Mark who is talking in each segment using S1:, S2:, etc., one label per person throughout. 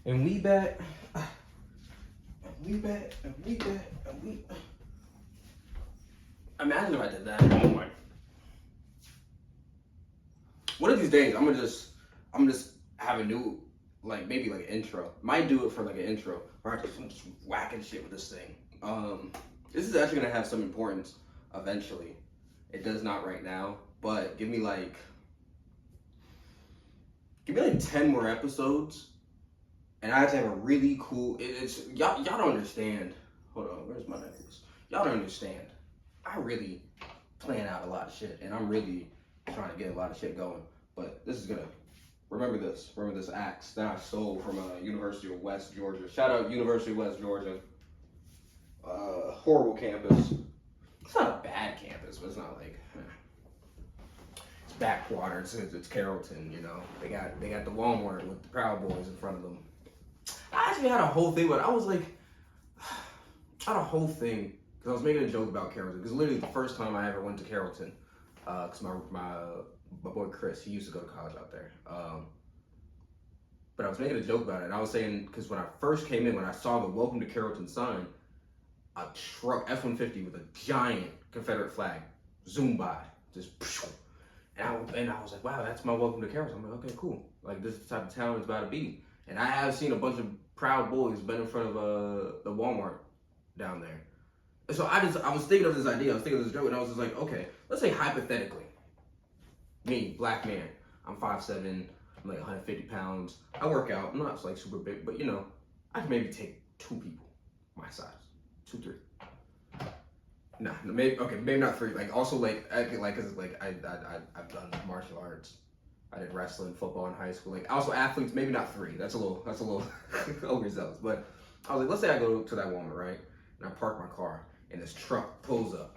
S1: And we bet. We bet. We bet. We. Imagine if I did that. Oh my. One of these days, I'm gonna just have a new, like maybe like an intro. Might do it for like an intro, where I'm just whacking shit with this thing. This is actually gonna have some importance eventually. It does not right now, but give me like 10 more episodes, and I have to have a really cool. It's y'all don't understand. Hold on, where's my necklace? Y'all don't understand. I really plan out a lot of shit, and I'm really trying to get a lot of shit going. But this is gonna remember this axe that I stole from University of West Georgia. Shout out University of West Georgia. Horrible campus. It's not a bad campus, but it's not like it's backwater. It's Carrollton, you know. They got the Walmart with the Proud Boys in front of them. I actually had a whole thing, but I was like, I had a whole thing because I was making a joke about Carrollton. Because literally the first time I ever went to Carrollton, because my boy Chris, he used to go to college out there. But I was making a joke about it, and I was saying because when I first came in, when I saw the "Welcome to Carrollton" sign, a truck F-150 with a giant Confederate flag zoomed by, just. And I was like, wow, that's my welcome to Carrollton. I'm like, okay, cool. Like, this is the type of town it's about to be. And I have seen a bunch of Proud Boys been in front of the Walmart down there. And so I was thinking of this idea. I was thinking of this joke, and I was just like, okay, let's say hypothetically, me, black man, I'm 5'7", I'm like 150 pounds. I work out. I'm not like super big, but you know, I can maybe take 2 people my size, 2, 3. Nah, maybe not 3. Like also cause I've done martial arts. I did wrestling, football in high school. Like also athletes, maybe not 3. That's a little overzealous. But I was like, let's say I go to that Walmart, right? And I park my car, and this truck pulls up,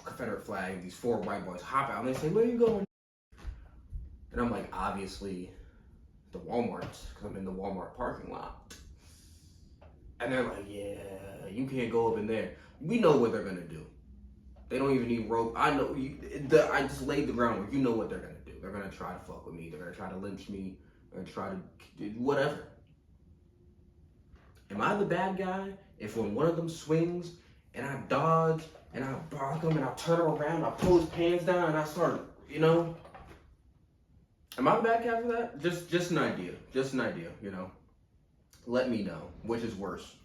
S1: Confederate flag. These 4 white boys hop out, and they say, "Where are you going?" And I'm like, obviously, the Walmart, because I'm in the Walmart parking lot. And they're like, yeah, you can't go up in there. We know what they're gonna do. They don't even need rope. I know. I just laid the groundwork. You know what they're gonna do. They're gonna try to fuck with me. They're gonna try to lynch me. They're gonna try to do whatever. Am I the bad guy if when one of them swings and I dodge and I block him and I turn around, I pull his pants down and I start, you know? Am I the bad guy for that? Just an idea. Just an idea, you know? Let me know which is worse,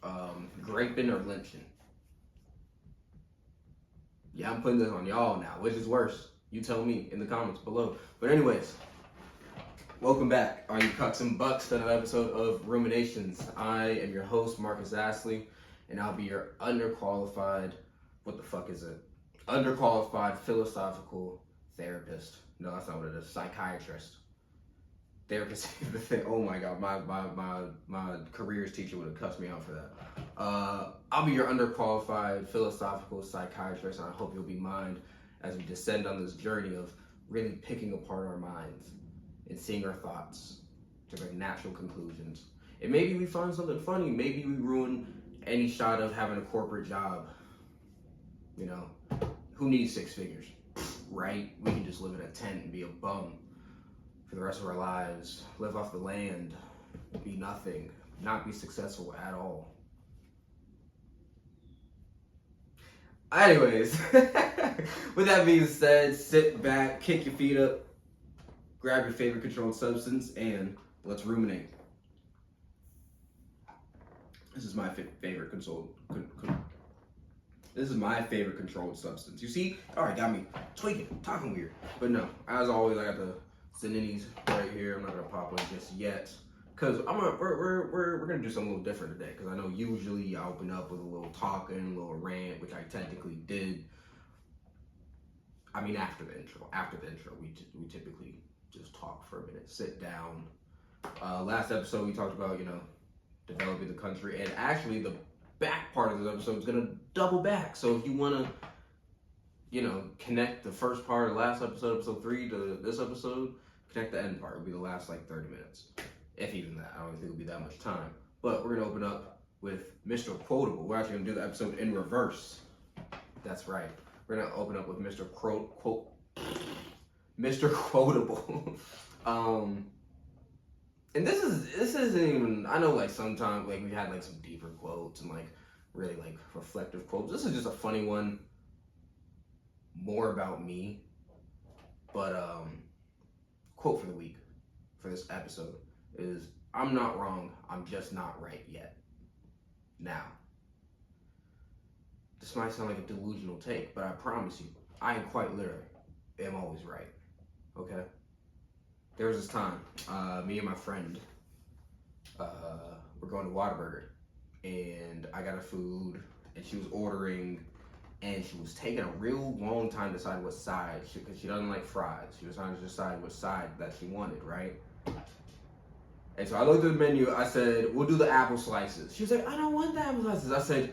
S1: graping or lynching. Yeah, I'm putting this on y'all now. Which is worse? You tell me in the comments below. But anyways, welcome back. Are you cucks and bucks to another episode of Ruminations? I am your host, Marcus Astley, and I'll be your underqualified, what the fuck is it? Underqualified philosophical therapist. No, that's not what it is. Psychiatrist. Therapist. Oh my god, my careers teacher would have cussed me out for that. I'll be your underqualified philosophical psychiatrist, and I hope you'll be mine as we descend on this journey of really picking apart our minds and seeing our thoughts to like natural conclusions. And maybe we find something funny. Maybe we ruin any shot of having a corporate job. You know, who needs 6 figures, right? We can just live in a tent and be a bum for the rest of our lives, live off the land, be nothing, not be successful at all. Anyways, with that being said, sit back, kick your feet up, grab your favorite controlled substance, and let's ruminate. This is my favorite This is my favorite controlled substance. You see? Alright, got me tweaking, talking weird. But no, as always, I got the Zaninis right here. I'm not gonna pop one just yet, cause we're gonna do something a little different today. Cause I know usually I open up with a little talking, a little rant, which I technically did. I mean, after the intro, we typically just talk for a minute, sit down. Last episode we talked about developing the country, and actually the back part of this episode is gonna double back. So if you wanna connect the first part of the last episode 3 to this episode, connect the end part. It'll be the last like 30 minutes. If even that. I don't think it'll be that much time. But we're gonna open up with Mr. Quotable. We're actually gonna do the episode in reverse. That's right. We're gonna open up with Mr. Quotable. And this isn't even. I know like sometimes like we had like some deeper quotes and like really like reflective quotes. This is just a funny one, more about me. But quote for the week for this episode is, "I'm not wrong. I'm just not right yet." Now, this might sound like a delusional take, but I promise you, I am quite literally am always right. Okay. There was this time, me and my friend were going to Whataburger, and I got her food, and she was ordering, and she was taking a real long time to decide what side, because she doesn't like fries. She was trying to decide what side that she wanted, right? And so I looked at the menu. I said, "We'll do the apple slices." She was like, "I don't want the apple slices." I said,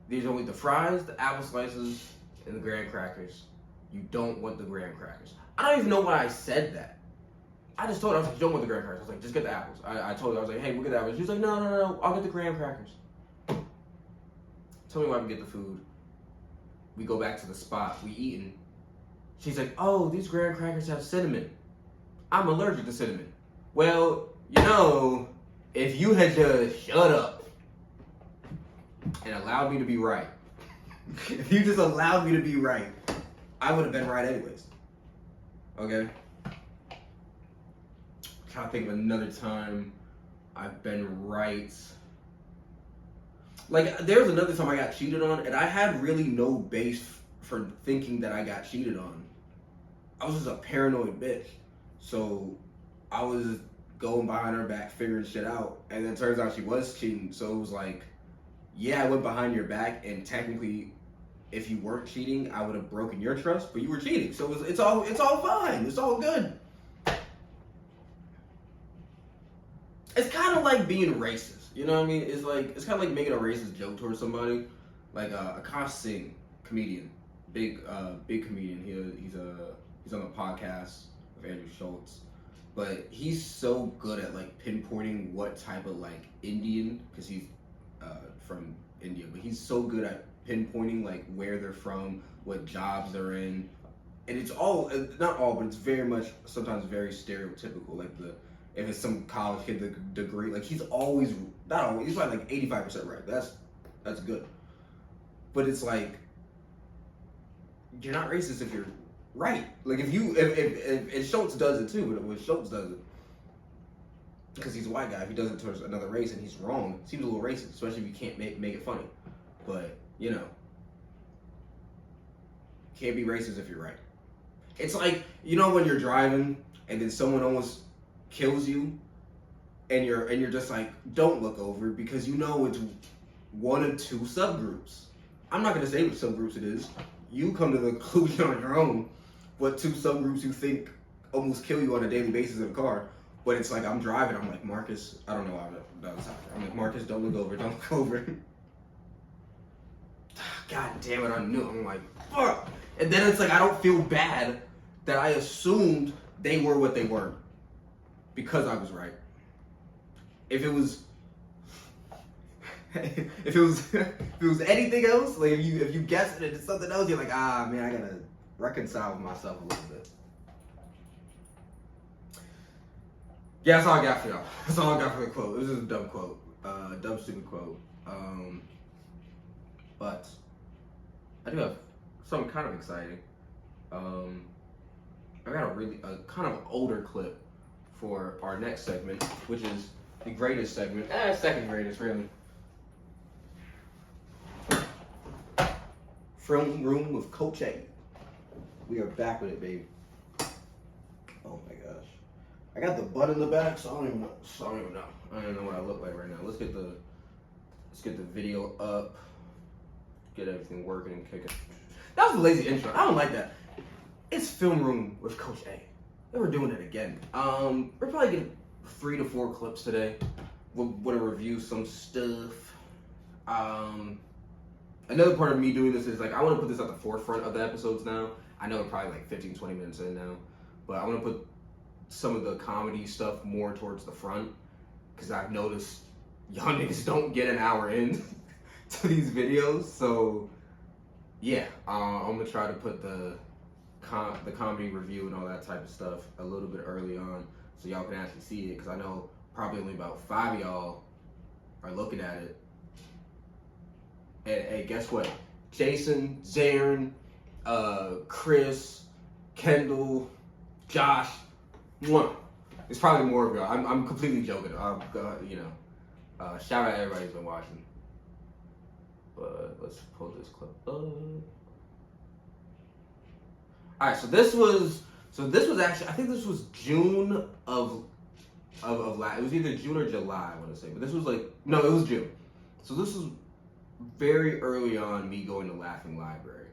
S1: "These are only the fries, the apple slices, and the graham crackers. You don't want the graham crackers." I don't even know why I said that. I just told her, I was like, "You don't want the graham crackers." I was like, "Just get the apples." I told her, I was like, "Hey, we'll get the apples." She was like, No, I'll get the graham crackers." Tell me why we get the food. We go back to the spot, we eating. She's like, "Oh, these graham crackers have cinnamon. I'm allergic to cinnamon." Well, if you had just shut up and allowed me to be right, if you just allowed me to be right, I would have been right anyways. Okay? Trying to think of another time I've been right. Like, there was another time I got cheated on, and I had really no base for thinking that I got cheated on. I was just a paranoid bitch. So I was going behind her back, figuring shit out, and then it turns out she was cheating. So it was like, yeah, I went behind your back, and technically, if you weren't cheating, I would have broken your trust, but you were cheating. So it's all fine. It's all good. It's kind of like being racist. You know what I mean? It's kind of like making a racist joke towards somebody. Like Akash Singh, comedian, big comedian. He's on the podcast of Andrew Schultz, but he's so good at like pinpointing what type of like Indian, because he's from India, but he's so good at pinpointing like where they're from, what jobs they're in, and it's all, not all, but it's very much sometimes very stereotypical. Like if it's some college kid, the degree, like he's always, not always, he's probably like 85% right. That's good. But it's like, you're not racist if you're right. Like if Schultz does it too, but when Schultz does it, because he's a white guy, if he does it towards another race and he's wrong, it seems a little racist, especially if you can't make it funny. But, can't be racist if you're right. It's like, when you're driving and then someone almost kills you, and you're just like, don't look over, because it's one of two subgroups. I'm not gonna say which subgroups it is. You come to the conclusion on your own what two subgroups you think almost kill you on a daily basis in a car. But it's like, I'm driving, I'm like, Marcus, I don't know why that was happening. I'm like, Marcus, don't look over, don't look over. God damn it, I knew. I'm like, fuck. And then it's like, I don't feel bad that I assumed they were what they weren't, because I was right. If it was anything else, like if you guessed it, it's something else, you're like, man, I gotta reconcile with myself a little bit. Yeah, that's all I got for y'all. That's all I got for the quote. It was just a dumb quote, dumb stupid quote. But I do have something kind of exciting. I got a kind of older clip for our next segment, which is the greatest segment. Second greatest, really. Film Room with Coach A. We are back with it, baby. Oh my gosh. I got the butt in the back, so I don't even know. I don't know what I look like right now. Let's get the video up. Get everything working and kicking. That was a lazy intro. I don't like that. It's Film Room with Coach A. And we're doing it again. We're probably getting 3 to 4 clips today. We're gonna review some stuff. Another part of me doing this is like, I want to put this at the forefront of the episodes now. I know we're probably like 15, 20 minutes in now, but I want to put some of the comedy stuff more towards the front, because I've noticed y'all niggas don't get an hour in to these videos. So yeah, I'm gonna try to put the comedy review and all that type of stuff a little bit early on, so y'all can actually see it, because I know probably only about 5 of y'all are looking at it. And hey, guess what? Jason, Zarin, Chris, Kendall, Josh, mwah. It's probably more of y'all. I'm completely joking. Shout out to everybody who's been watching. But let's pull this clip up. All right, so this was actually, I think this was June of last. It was either June or July, I want to say, but this was it was June. So this was very early on me going to Laughing Library,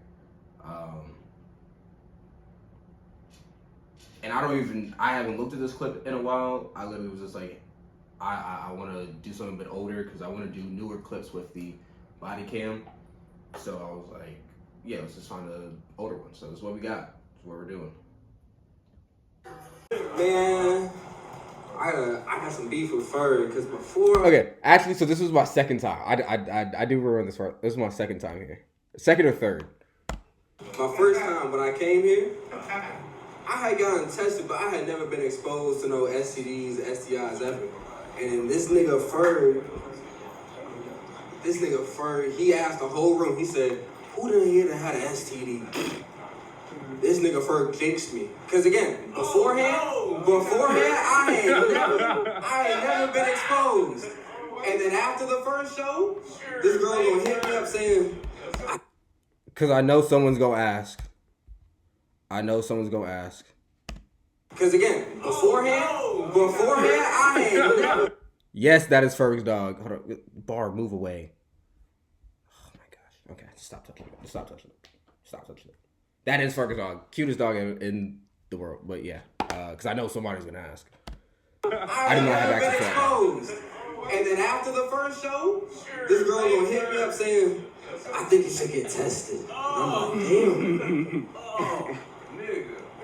S1: and I haven't looked at this clip in a while. I literally was just like, I want to do something a bit older because I want to do newer clips with the body cam. So I was like, yeah, let's just find the older one. So this is what we got. This is what we're doing.
S2: Man, I got some beef with Ferg because before.
S3: Okay, actually, so this was my second time. I do remember this part. This is my second time here, second or third.
S2: My first time when I came here, I had gotten tested, but I had never been exposed to no STDs, STIs ever. And this nigga Ferg, he asked the whole room. He said, "Who done here that had an STD?" This nigga Ferg jinxed me. Cause again, beforehand, I ain't never been exposed. And then after the first show, this girl gonna hit me up saying,
S3: "Cause I know someone's gonna ask."
S2: Cause again, beforehand, I ain't never.
S3: Yes, that is Ferg's dog. Hold on, Bar, move away. Oh my gosh. Okay, stop touching it. That is Ferg's dog. Cutest dog in the world. But yeah, because I know somebody's gonna ask. I did not have access to that.
S2: And then after the first show, this girl gonna hit me up saying, "I think you should get tested." And I'm like, damn.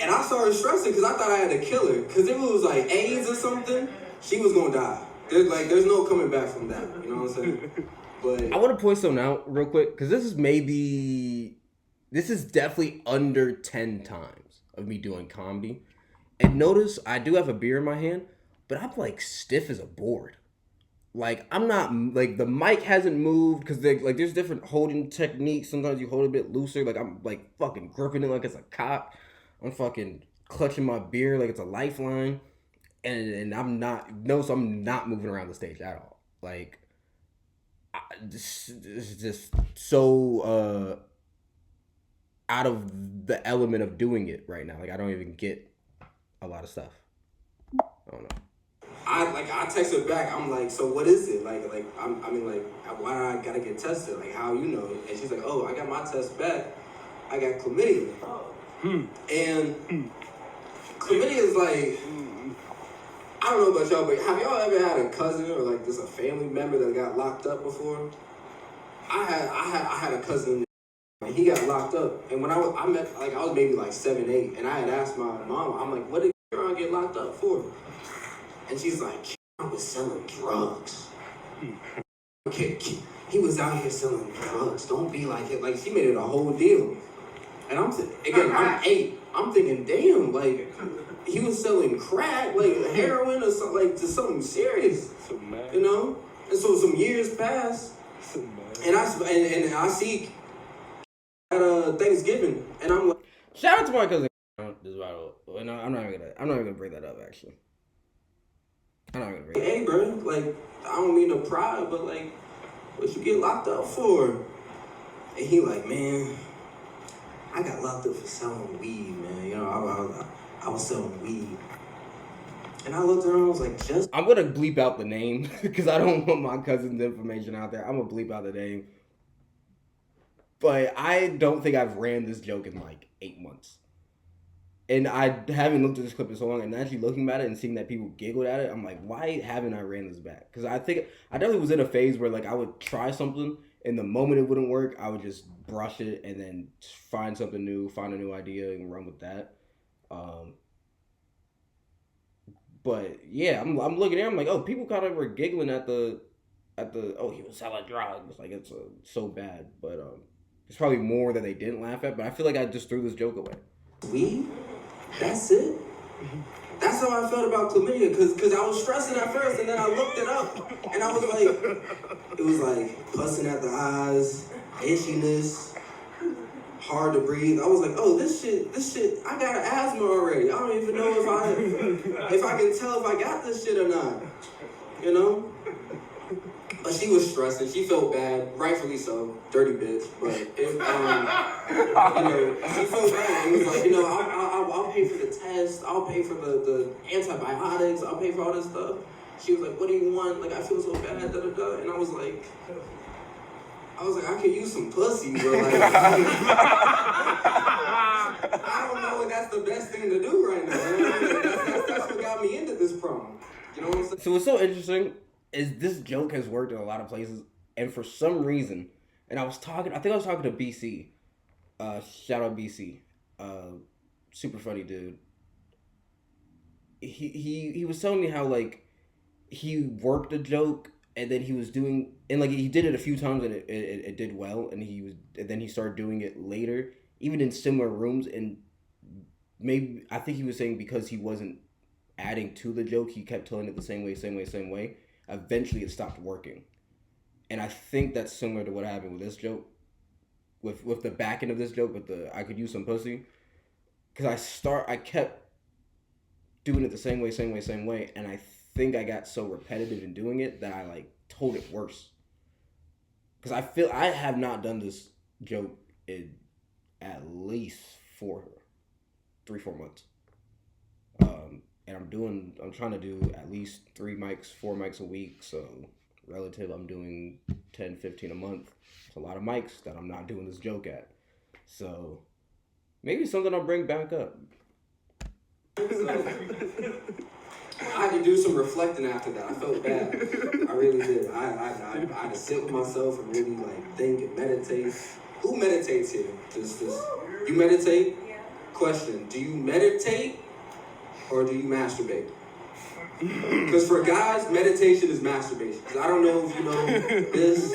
S2: And I started stressing because I thought I had to kill her. Because if it was like AIDS or something, she was gonna die. There's no coming back from that. You know what I'm saying? But
S3: I want to point something out real quick because this is definitely under 10 times of me doing comedy. And notice I do have a beer in my hand, but I'm like stiff as a board. Like I'm not like the mic hasn't moved because there's different holding techniques. Sometimes you hold it a bit looser. Like I'm like fucking gripping it like it's a cock. I'm fucking clutching my beer like it's a lifeline. And I'm not moving around the stage at all. Like, it's just so out of the element of doing it right now. Like, I don't even get a lot of stuff. I don't know.
S2: I texted back. I'm like, so what is it? Like why do I gotta get tested? Like, how you know? And she's like, oh, I got my test back. I got chlamydia. And chlamydia is like. I don't know about y'all, but have y'all ever had a cousin or like just a family member that got locked up before? I had a cousin and he got locked up. And when I was maybe like 7, 8, and I had asked my mom, I'm like, what did Kieran get locked up for? And she's like, Kieran was selling drugs. He was out here selling drugs. Don't be like it. Like she made it a whole deal. And I'm 8. I'm thinking, damn, like. He was selling crack, like heroin or something, like just something serious, you know. And so some years passed, and I see at Thanksgiving, and I'm like,
S3: shout out to my cousin. No, I'm not even gonna bring that up. Actually, I'm not gonna bring.
S2: Hey, bro, like I don't mean to pry, but like, what you get locked up for? And he like, man, I got locked up for selling weed, man. You know, I was selling weed. And I looked around and was like, I'm
S3: going to bleep out the name because I don't want my cousin's information out there. I'm going to bleep out the name. But I don't think I've ran this joke in like 8 months. And I haven't looked at this clip in so long. And actually looking at it and seeing that people giggled at it, I'm like, why haven't I ran this back? Because I think I definitely was in a phase where like I would try something. And the moment it wouldn't work, I would just brush it and then find something new, find a new idea and run with that. But yeah, I'm looking at it, I'm like, oh, people kind of were giggling at the oh, he was selling drugs, like it's so bad, but it's probably more that they didn't laugh at. But I feel like I just threw this joke away.
S2: Weed? That's it? That's that's how I felt about chlamydia, cause I was stressing at first, and then I looked it up, and I was like, it was like pussing at the eyes, itchiness, hard to breathe. I was like, oh, this shit, I got an asthma already. I don't even know if I can tell if I got this shit or not, you know? But she was stressing. She felt bad, rightfully so, dirty bitch. But you know, she felt bad. It was like, you know, I'll pay for the test. I'll pay for the antibiotics. I'll pay for all this stuff. She was like, what do you want? Like, I feel so bad, da da da. And I was like, I could use some pussy, but like, I don't know if that's the best thing to do right now. Man. That's what got me into this prom. You know what I'm saying?
S3: So what's so interesting is this joke has worked in a lot of places, and for some reason, and I think I was talking to BC, shout out BC, super funny dude. He was telling me how like he worked a joke, and then he was doing, and like he did it a few times, and it did well, and then he started doing it later, even in similar rooms, and maybe I think he was saying because he wasn't adding to the joke, he kept telling it the same way. Eventually, it stopped working, and I think that's similar to what happened with this joke, with the back end of this joke, with the I could use some pussy, because I kept doing it the same way, and I think I got so repetitive in doing it that I like told it worse, because I feel I have not done this joke in at least 4 months. And I'm trying to do at least 4 mics a week. So relative, I'm doing 10, 15 a month. It's a lot of mics that I'm not doing this joke at. So maybe something I'll bring back up.
S2: I had to do some reflecting after that. I felt bad. I really did. I had to sit with myself and really like think and meditate. Who meditates here? Just you meditate? Yeah. Question, do you meditate or do you masturbate? Because for guys, meditation is masturbation. Because I don't know if you know this,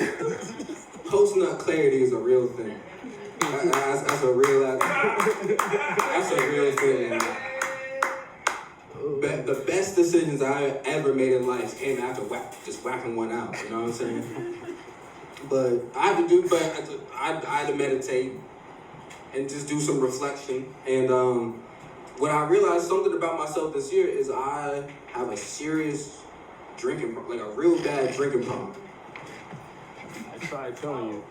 S2: post-nut clarity is a real thing. That's a real thing. The best decisions I ever made in life came after just whacking one out. You know what I'm saying? But I had to meditate and just do some reflection. And when I realized something about myself this year is I have a serious drinking problem, like a real bad drinking problem.
S4: I tried telling you.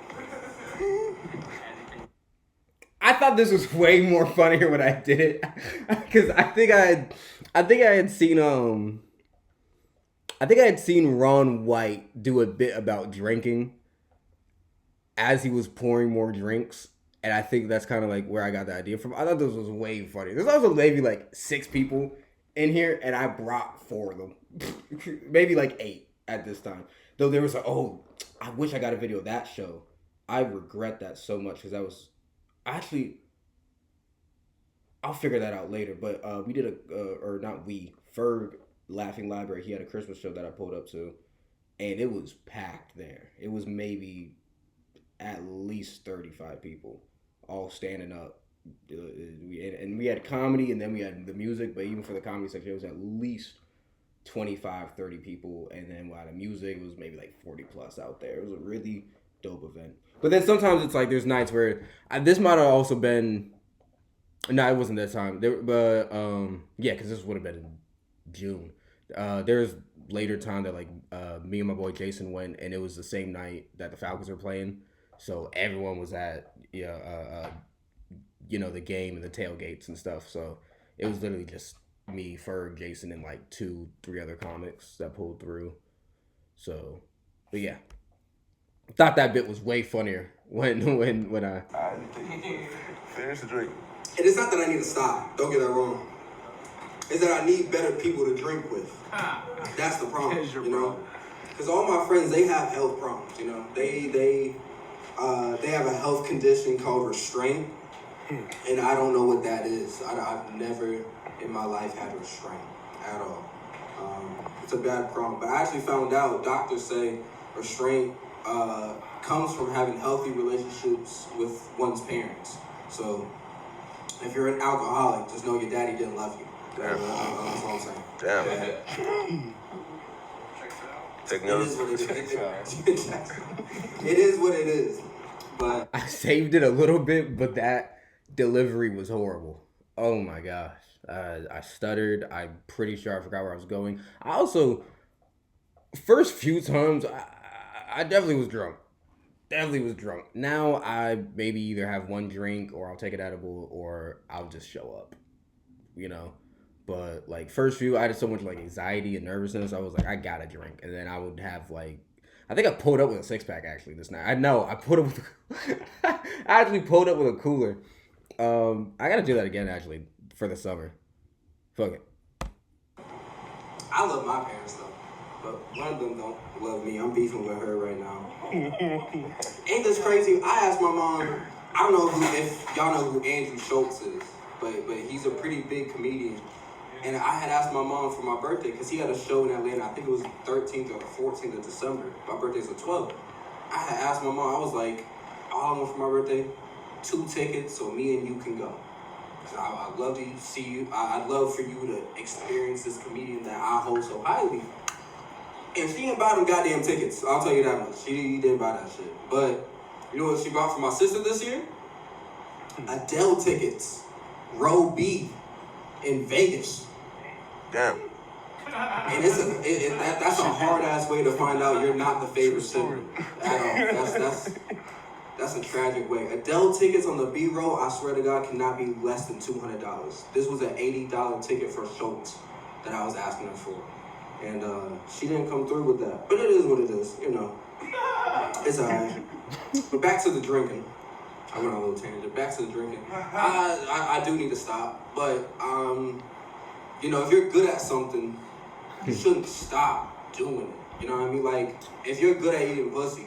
S3: I thought this was way more funnier when I did it, because I think I had seen Ron White do a bit about drinking as he was pouring more drinks. And I think that's kind of like where I got the idea from. I thought this was way funny. There's also maybe like 6 people in here, and I brought 4 of them. Maybe like 8 at this time. Though there was I wish I got a video of that show. I regret that so much, because that was... Actually, I'll figure that out later. But we did Ferg Laughing Library, he had a Christmas show that I pulled up to. And it was packed there. It was maybe at least 35 people. All standing up, and we had comedy, and then we had the music. But even for the comedy section, it was at least 25, 30 people, and then while the music, it was maybe like 40 plus out there. It was a really dope event. But then sometimes it's like there's nights where this might have also been. No, it wasn't that time. Because this would have been in June. There's later time that like me and my boy Jason went, and it was the same night that the Falcons were playing. So everyone was at the game and the tailgates and stuff. So it was literally just me, Ferg, Jason, and like 2-3 other comics that pulled through. So, but yeah, thought that bit was way funnier when I
S4: Finish the drink.
S2: And it's not that I need to stop. Don't get that wrong. It's that I need better people to drink with. That's the problem. You know, because all my friends, they have health problems. You know, they have a health condition called restraint, and I don't know what that is. I've never in my life had restraint at all. It's a bad problem. But I actually found out, doctors say restraint comes from having healthy relationships with one's parents. So if you're an alcoholic, just know your daddy didn't love you. That's all I'm saying.
S4: Damn. Take notes.
S2: It is what it is. But
S3: I saved it a little bit, but that delivery was horrible. Oh my gosh. I stuttered. I'm pretty sure I forgot where I was going. I also, first few times, I definitely was drunk. Now I maybe either have one drink or I'll take an edible or I'll just show up, you know. But like first few, I had so much like anxiety and nervousness. I was like, I gotta drink, and then I would have like, I think I pulled up with a 6-pack actually this night. I pulled up with, I actually pulled up with a cooler. I gotta do that again actually for the summer. Fuck it.
S2: I love my parents though, but one of them don't love me. I'm beefing with her right now. Ain't this crazy? I asked my mom. I don't know if y'all know who Andrew Schultz is, but he's a pretty big comedian. And I had asked my mom for my birthday because he had a show in Atlanta. I think it was 13th or 14th of December. My birthday's the 12th. I had asked my mom. I was like, all I want for my birthday, 2 tickets so me and you can go. I'd love to see you. I'd love for you to experience this comedian that I hold so highly. And she didn't buy them goddamn tickets. I'll tell you that much. She didn't buy that shit. But you know what she bought for my sister this year? Adele tickets. Row B in Vegas.
S4: Damn.
S2: And that's a hard-ass way to find out you're not the favorite sibling at all. That's a tragic way. Adele tickets on the B row, I swear to God, cannot be less than $200. This was an $80 ticket for Schultz that I was asking her for. And she didn't come through with that. But it is what it is, you know. It's all right. But back to the drinking. I went on a little tangent. Back to the drinking. I do need to stop. But, you know, if you're good at something, you shouldn't stop doing it. You know what I mean? Like, if you're good at eating pussy,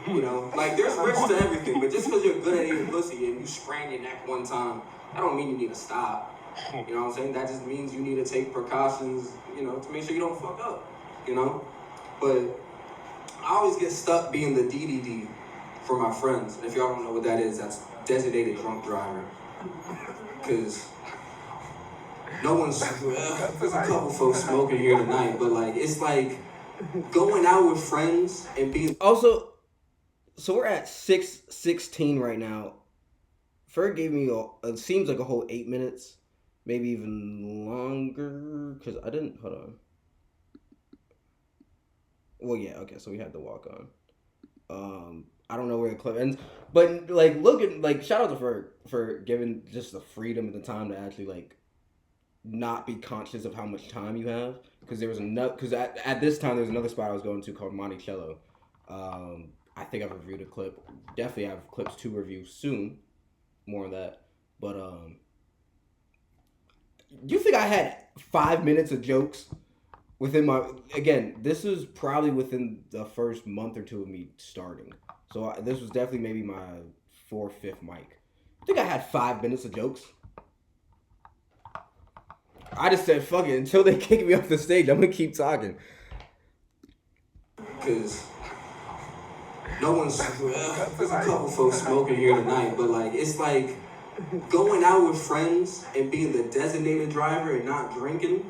S2: you know, like there's risks to everything, but just because you're good at eating pussy and you sprain your neck one time, that don't mean you need to stop. You know what I'm saying? That just means you need to take precautions, you know, to make sure you don't fuck up, you know? But I always get stuck being the DDD for my friends. And if y'all don't know what that is, that's designated drunk driver. Because no one's, there's a couple folks smoking here tonight, but like, it's like going out with friends and being...
S3: Also, so we're at 6:16 right now. Ferg gave me it seems like a whole 8 minutes, maybe even longer, because I didn't, hold on. Well, yeah, okay, so we had the walk on. I don't know where the clip ends, but like, shout out to Ferg for giving just the freedom and the time to actually like not be conscious of how much time you have, because there was at this time there was another spot I was going to called Monticello. I think I've reviewed a clip. Definitely have clips to review soon. More of that. But you think I had 5 minutes of jokes within my... Again, this is probably within the first month or two of me starting. So this was definitely maybe my 4th, 5th mic. You think I had 5 minutes of jokes? I just said, fuck it. Until they kick me off the stage, I'm going to keep talking.
S2: Because... no one's... there's a couple folks smoking here tonight, but like, it's like going out with friends and being the designated driver and not drinking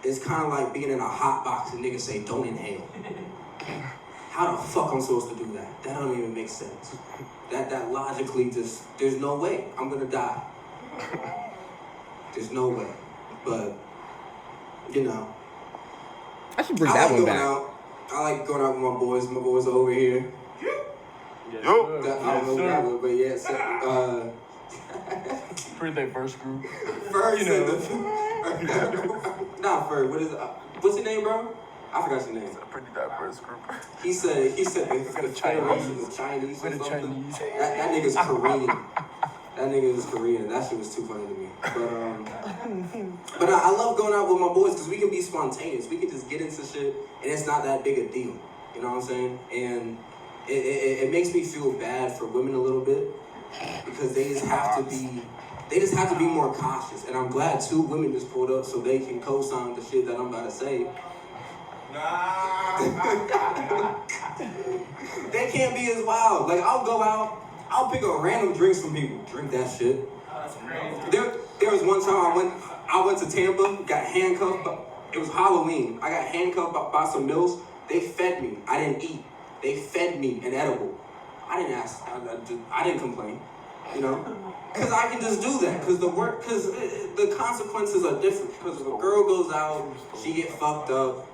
S2: is kind of like being in a hot box and niggas say, don't inhale. How the fuck I'm supposed to do that? That don't even make sense. That logically just, there's no way. I'm gonna die. There's no way. But, you know.
S3: I should bring that one back.
S2: I like going out with my boys. My boys are over here.
S4: Yo.
S2: I don't know that one, but yeah. So,
S4: Pretty diverse group.
S2: Ferg,
S4: You know.
S2: Nah, Ferg. What's your name, bro? I forgot your name.
S4: It's a pretty diverse group.
S2: He said the Chinese or something. That nigga's Korean. That nigga is Korean. That shit was too funny to me. But I love going out with my boys because we can be spontaneous. We can just get into shit and it's not that big a deal. You know what I'm saying? And it makes me feel bad for women a little bit because they just have to be more cautious. And I'm glad 2 women just pulled up so they can co-sign the shit that I'm about to say. They can't be as wild. Like, I'll go out, I'll pick up random drinks from people, drink that shit. There was one time I went to Tampa, got handcuffed. It was Halloween. I got handcuffed by some mills. They fed me. I didn't eat. They fed me an edible. I didn't ask. I didn't complain. You know, because I can just do that. Because the consequences are different. Because if a girl goes out, she get fucked up.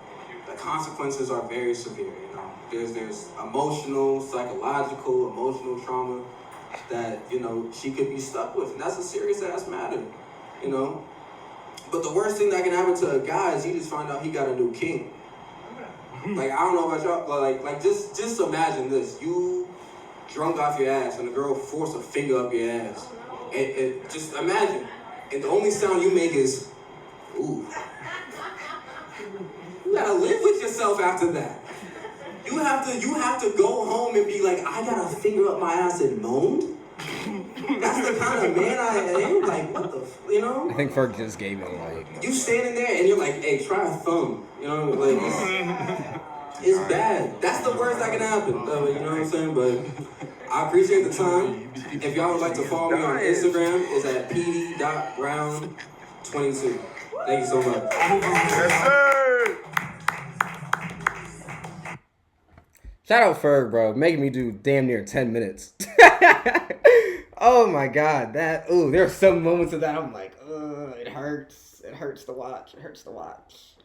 S2: The consequences are very severe. You know, there's emotional, psychological, emotional trauma that, you know, she could be stuck with, and that's a serious ass matter. You know, but the worst thing that can happen to a guy is he just find out he got a new king. Like, I don't know about y'all, like just imagine this: you drunk off your ass, and a girl force a finger up your ass. And just imagine, and the only sound you make is, ooh. You gotta live with yourself after that. You have to go home and be like, I got a finger up my ass and moaned? That's the kind of man I am. Like, what the, you know?
S3: I think Ferg just gave me like.
S2: You standing there and you're like, hey, try a thumb. You know, like, it's bad. That's the worst that can happen. You know what I'm saying? But I appreciate the time. If y'all would like to follow me on Instagram, it's at pd.brown22. Thank you so much.
S4: Yes, sir.
S3: Shout out Ferg, bro, making me do damn near 10 minutes. Oh my god, there are some moments of that I'm like, it hurts. It hurts to watch. It hurts to watch.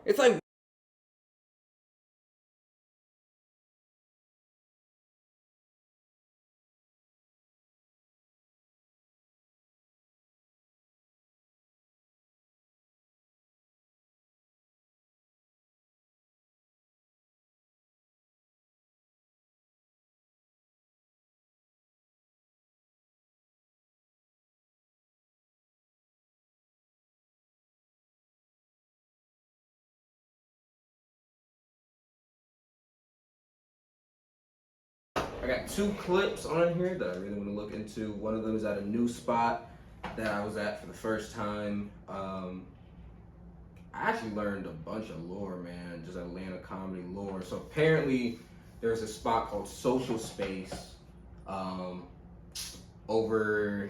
S3: It's like I got 2 clips on here that I really want to look into. One of them is at a new spot that I was at for the first time. I actually learned a bunch of lore, man, just Atlanta comedy lore. So apparently there's a spot called Social Space. It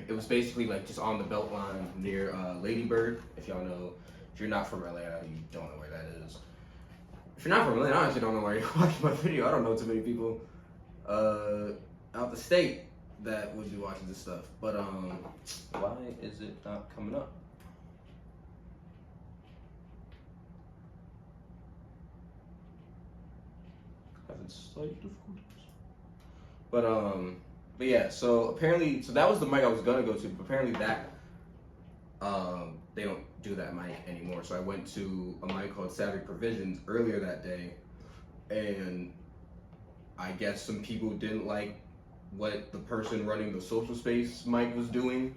S3: was basically like just on the Beltline near Lady Bird. If y'all know, if you're not from Atlanta, you don't know where that is. If you're not from Atlanta, I actually don't know why you're watching my video. I don't know too many people out the state that would be watching this stuff. But why is it not coming up? Having slight difficulties. But yeah, so apparently, that was the mic I was gonna go to, but apparently that they don't do that mic anymore. So I went to a mic called Savvy Provisions earlier that day, and I guess some people didn't like what the person running the Social Space mic was doing,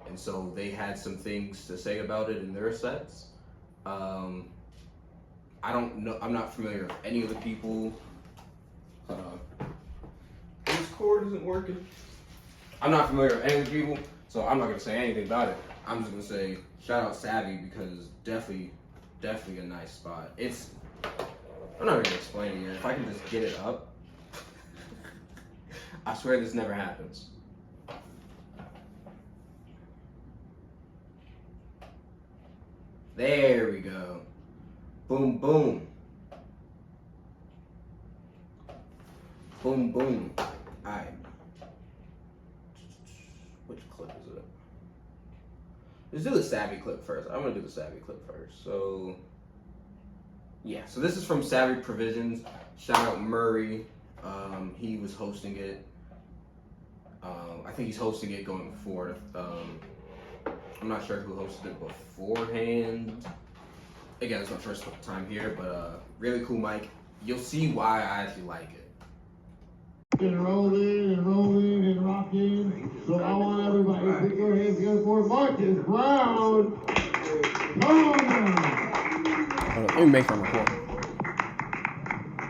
S3: and so they had some things to say about it in their sets. I don't know, I'm not familiar with any of the people. This cord isn't working. I'm not familiar with any of the people, so I'm not gonna say anything about it. I'm just gonna say shout out Savvy, because definitely a nice spot. I'm not gonna explain it yet. If I can just get it up, I swear this never happens. There we go. Boom, boom. Boom, boom. Alright. Which clip is it? Let's do the Savvy clip first. I'm gonna do the Savvy clip first. So, yeah. So this is from Savvy Provisions. Shout out Murray. He was hosting it. I think he's hosting it going forward. I'm not sure who hosted it beforehand. Again, it's my first time here, but really cool mic. You'll see why I actually like it.
S5: And rolling and rocking. So I want everybody to put your hands together for Marcus Brown. Come on.
S3: Let me make some report.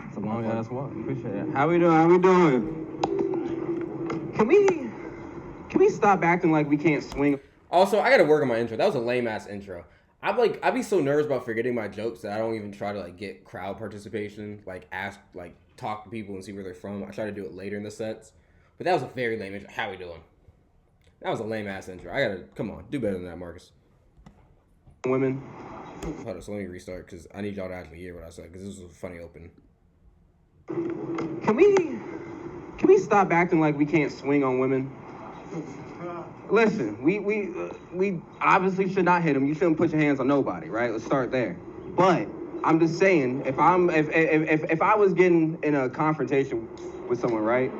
S6: It's a long ass walk. Appreciate it. How we doing? Can we stop acting like we can't swing?
S3: Also, I gotta work on my intro. That was a lame ass intro. I'd be so nervous about forgetting my jokes that I don't even try to like get crowd participation, talk to people and see where they're from. I try to do it later in the sets. But that was a very lame intro. How we doing? That was a lame ass intro. Come on, do better than that, Marcus.
S6: women.
S3: Hold on, so let me restart because I need y'all to actually hear what I said because this was a funny open.
S6: Can we stop acting like we can't swing on women? Listen, we obviously should not hit them. You shouldn't put your hands on nobody, right? Let's start there. But I'm just saying, if I was getting in a confrontation with someone, right,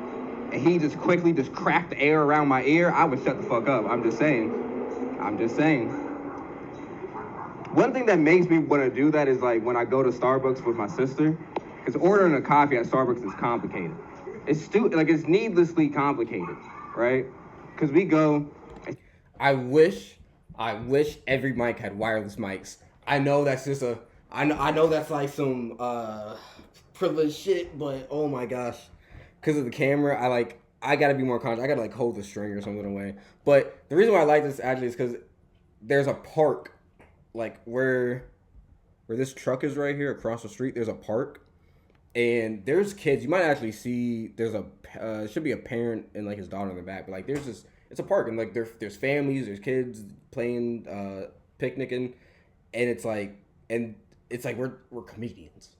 S6: and he just quickly just cracked the air around my ear, I would shut the fuck up. I'm just saying. One thing that makes me want to do that is like when I go to Starbucks with my sister, because ordering a coffee at Starbucks is complicated. It's needlessly complicated, right? Because we go.
S3: I wish every mic had wireless mics. I know that's just I know that's like some privileged shit, but oh my gosh, because of the camera, I gotta be more conscious. I gotta like hold the string or something away. But the reason why I like this actually is because there's a park, like where this truck is right here across the street. There's a park, and there's kids. You might actually see there's should be a parent and like his daughter in the back, but like there's this. It's a park, and like there's families, there's kids playing, picnicking, and it's like we're comedians.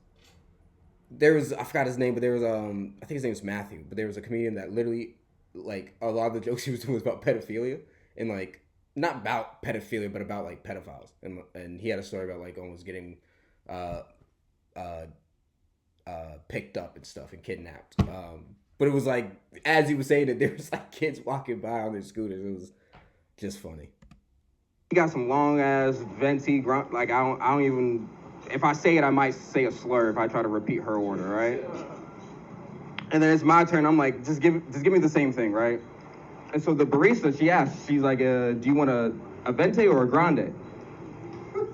S3: I forgot his name, but there was I think his name was Matthew, but there was a comedian that literally like a lot of the jokes he was doing was about pedophilia and like not about pedophilia, but about like pedophiles, and he had a story about like almost getting picked up and stuff and kidnapped. But it was like, as he was saying it, there was like kids walking by on their scooters. It was just funny.
S6: He got some long ass venti grunt. Like I don't even. If I say it, I might say a slur if I try to repeat her order, right? And then it's my turn. I'm like, just give me the same thing, right? And so the barista, she asked, she's like, do you want a venti or a grande?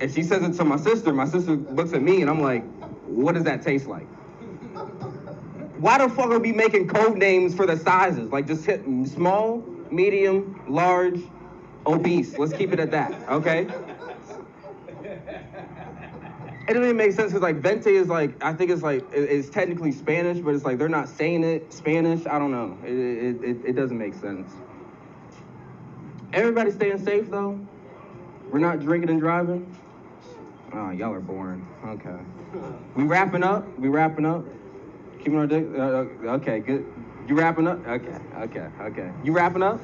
S6: And she says it to my sister. My sister looks at me, and I'm like, what does that taste like? Why the fuck are we making code names for the sizes? Like, just hit small, medium, large, obese. Let's keep it at that, okay? It doesn't even make sense because, like, venti is, like, I think it's technically Spanish, but it's like they're not saying it Spanish. I don't know. It doesn't make sense. Everybody staying safe, though? We're not drinking and driving? Oh, y'all are boring. Okay. We wrapping up? Keeping our dick? Okay, good. You wrapping up? Okay. You wrapping up?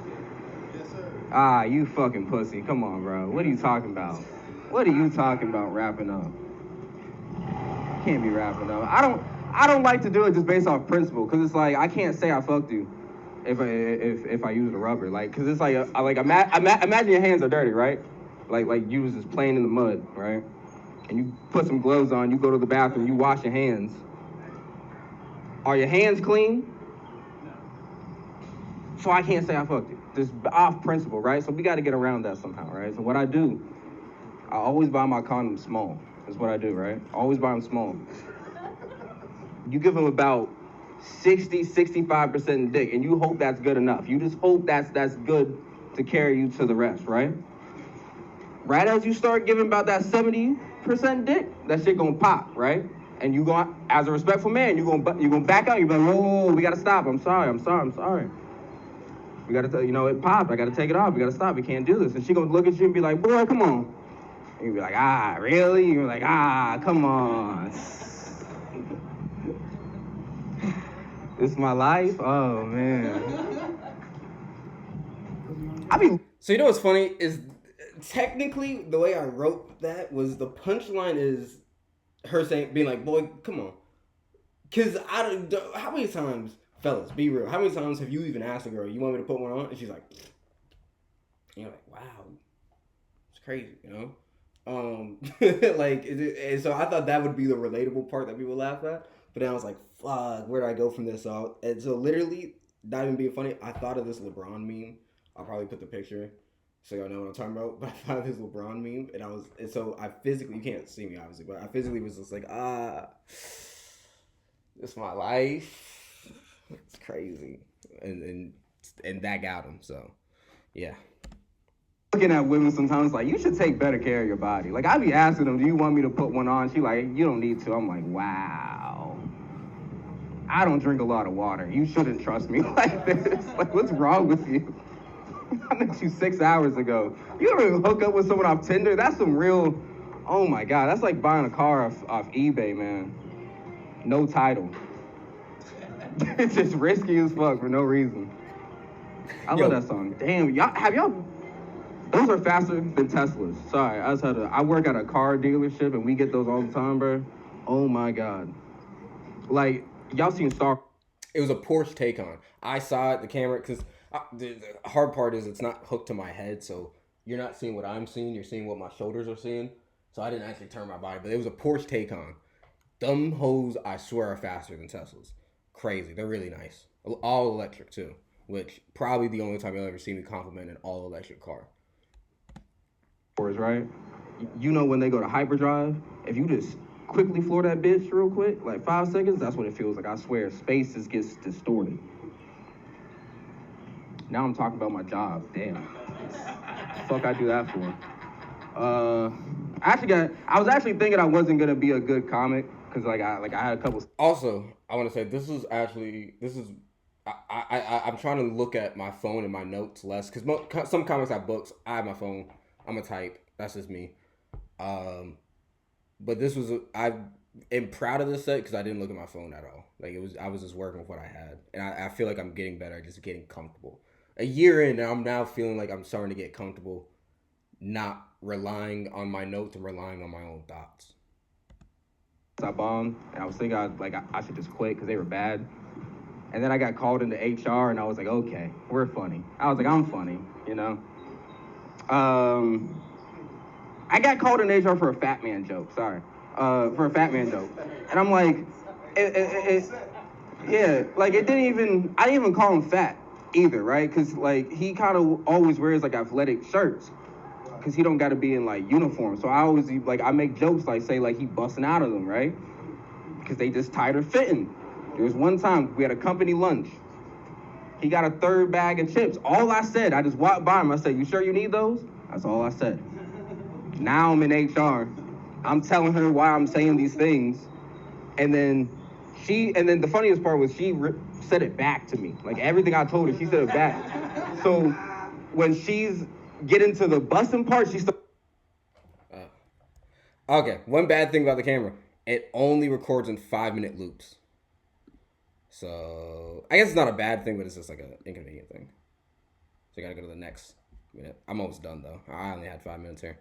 S2: Yes, sir.
S6: Ah, you fucking pussy. Come on, bro. What are you talking about? Wrapping up? Can't be wrapping up. I don't like to do it just based off principle, because it's like I can't say I fucked you if I use the rubber, like, because it's like imagine your hands are dirty, right? Like you was just playing in the mud, right? And you put some gloves on, you go to the bathroom, you wash your hands. Are your hands clean? So I can't say I fucked you. Just off principle, right? So we got to get around that somehow, right? So what I do, I always buy my condoms small. That's what I do, right? Always buy them small. You give them about 60-65% dick, and you hope that's good enough. You just hope that's good to carry you to the rest, right? Right as you start giving about that 70% dick, that shit gonna pop, right? And you going, as a respectful man, you gonna back out. You be like, whoa, we gotta stop. I'm sorry. We gotta, it popped. I gotta take it off. We gotta stop. We can't do this. And she gonna look at you and be like, boy, come on. And you be like, ah, really? You're like, ah, come on. This is my life? Oh, man.
S3: So you know what's funny is technically the way I wrote that was the punchline is her being like, boy, come on. Because how many times, fellas, be real, how many times have you even asked a girl, you want me to put one on? And she's like, and you're like, wow, it's crazy, you know? And so I thought that would be the relatable part that people laugh at. But then I was like, fuck, where do I go from this? And so literally, not even being funny, I thought of this LeBron meme. I'll probably put the picture so y'all know what I'm talking about. But I thought of this LeBron meme, and so I physically, you can't see me obviously, but I physically was just like, this is my life. It's crazy, and that got him. So, yeah.
S6: Looking at women sometimes, like, you should take better care of your body. Like, I be asking them, do you want me to put one on? She like, you don't need to. I'm like, wow. I don't drink a lot of water. You shouldn't trust me like this. Like, what's wrong with you? I met you 6 hours ago. You ever hook up with someone off Tinder? That's some real, oh my God, that's like buying a car off eBay, man. No title. It's just risky as fuck for no reason. I love that song. Damn, y'all, those are faster than Teslas. Sorry, I work at a car dealership and we get those all the time, bro. Oh my God. Like, y'all seen Star.
S3: It was a Porsche Taycan. I saw it, the camera, because the hard part is it's not hooked to my head, so you're not seeing what I'm seeing, you're seeing what my shoulders are seeing. So I didn't actually turn my body, but it was a Porsche Taycan. Them hoes, I swear, are faster than Teslas. Crazy. They're really nice. All electric, too, which probably the only time you'll ever see me compliment an all electric car.
S6: Right? You know when they go to hyperdrive, if you just quickly floor that bitch real quick, like 5 seconds, that's what it feels like. I swear, space just gets distorted. Now I'm talking about my job. Damn. The fuck I do that for? I was actually thinking I wasn't gonna be a good comic because I had a couple.
S3: Also, I want to say I'm trying to look at my phone and my notes less because some comics have books. I have my phone. I'm a type. That's just me. But I am proud of this set because I didn't look at my phone at all. Like I was just working with what I had, and I feel like I'm getting better, just getting comfortable. A year in, and I'm now feeling like I'm starting to get comfortable, not relying on my notes and relying on my own thoughts.
S6: I bombed, and I was thinking I should just quit because they were bad. And then I got called into HR, and I was like, okay, we're funny. I was like, I'm funny, you know. I got called in HR for a fat man joke. Sorry, for a fat man joke, and I'm like, yeah, like it didn't even. I didn't even call him fat either, right? Because like he kind of always wears like athletic shirts, because he don't got to be in like uniform. So I always I make jokes like say like he busting out of them, right? Because they just tighter fitting. There was one time we had a company lunch. He got a 3rd bag of chips. All I said, I just walked by him. I said, "You sure you need those?" That's all I said. Now I'm in HR. I'm telling her why I'm saying these things. And then the funniest part was she said it back to me. Like everything I told her, she said it back. So when she's getting to the busting part, she started.
S3: Okay, one bad thing about the camera. It only records in 5-minute loops. So I guess it's not a bad thing, but it's just like an inconvenient thing. So I gotta go to the next minute. I'm almost done though. I only had 5 minutes here.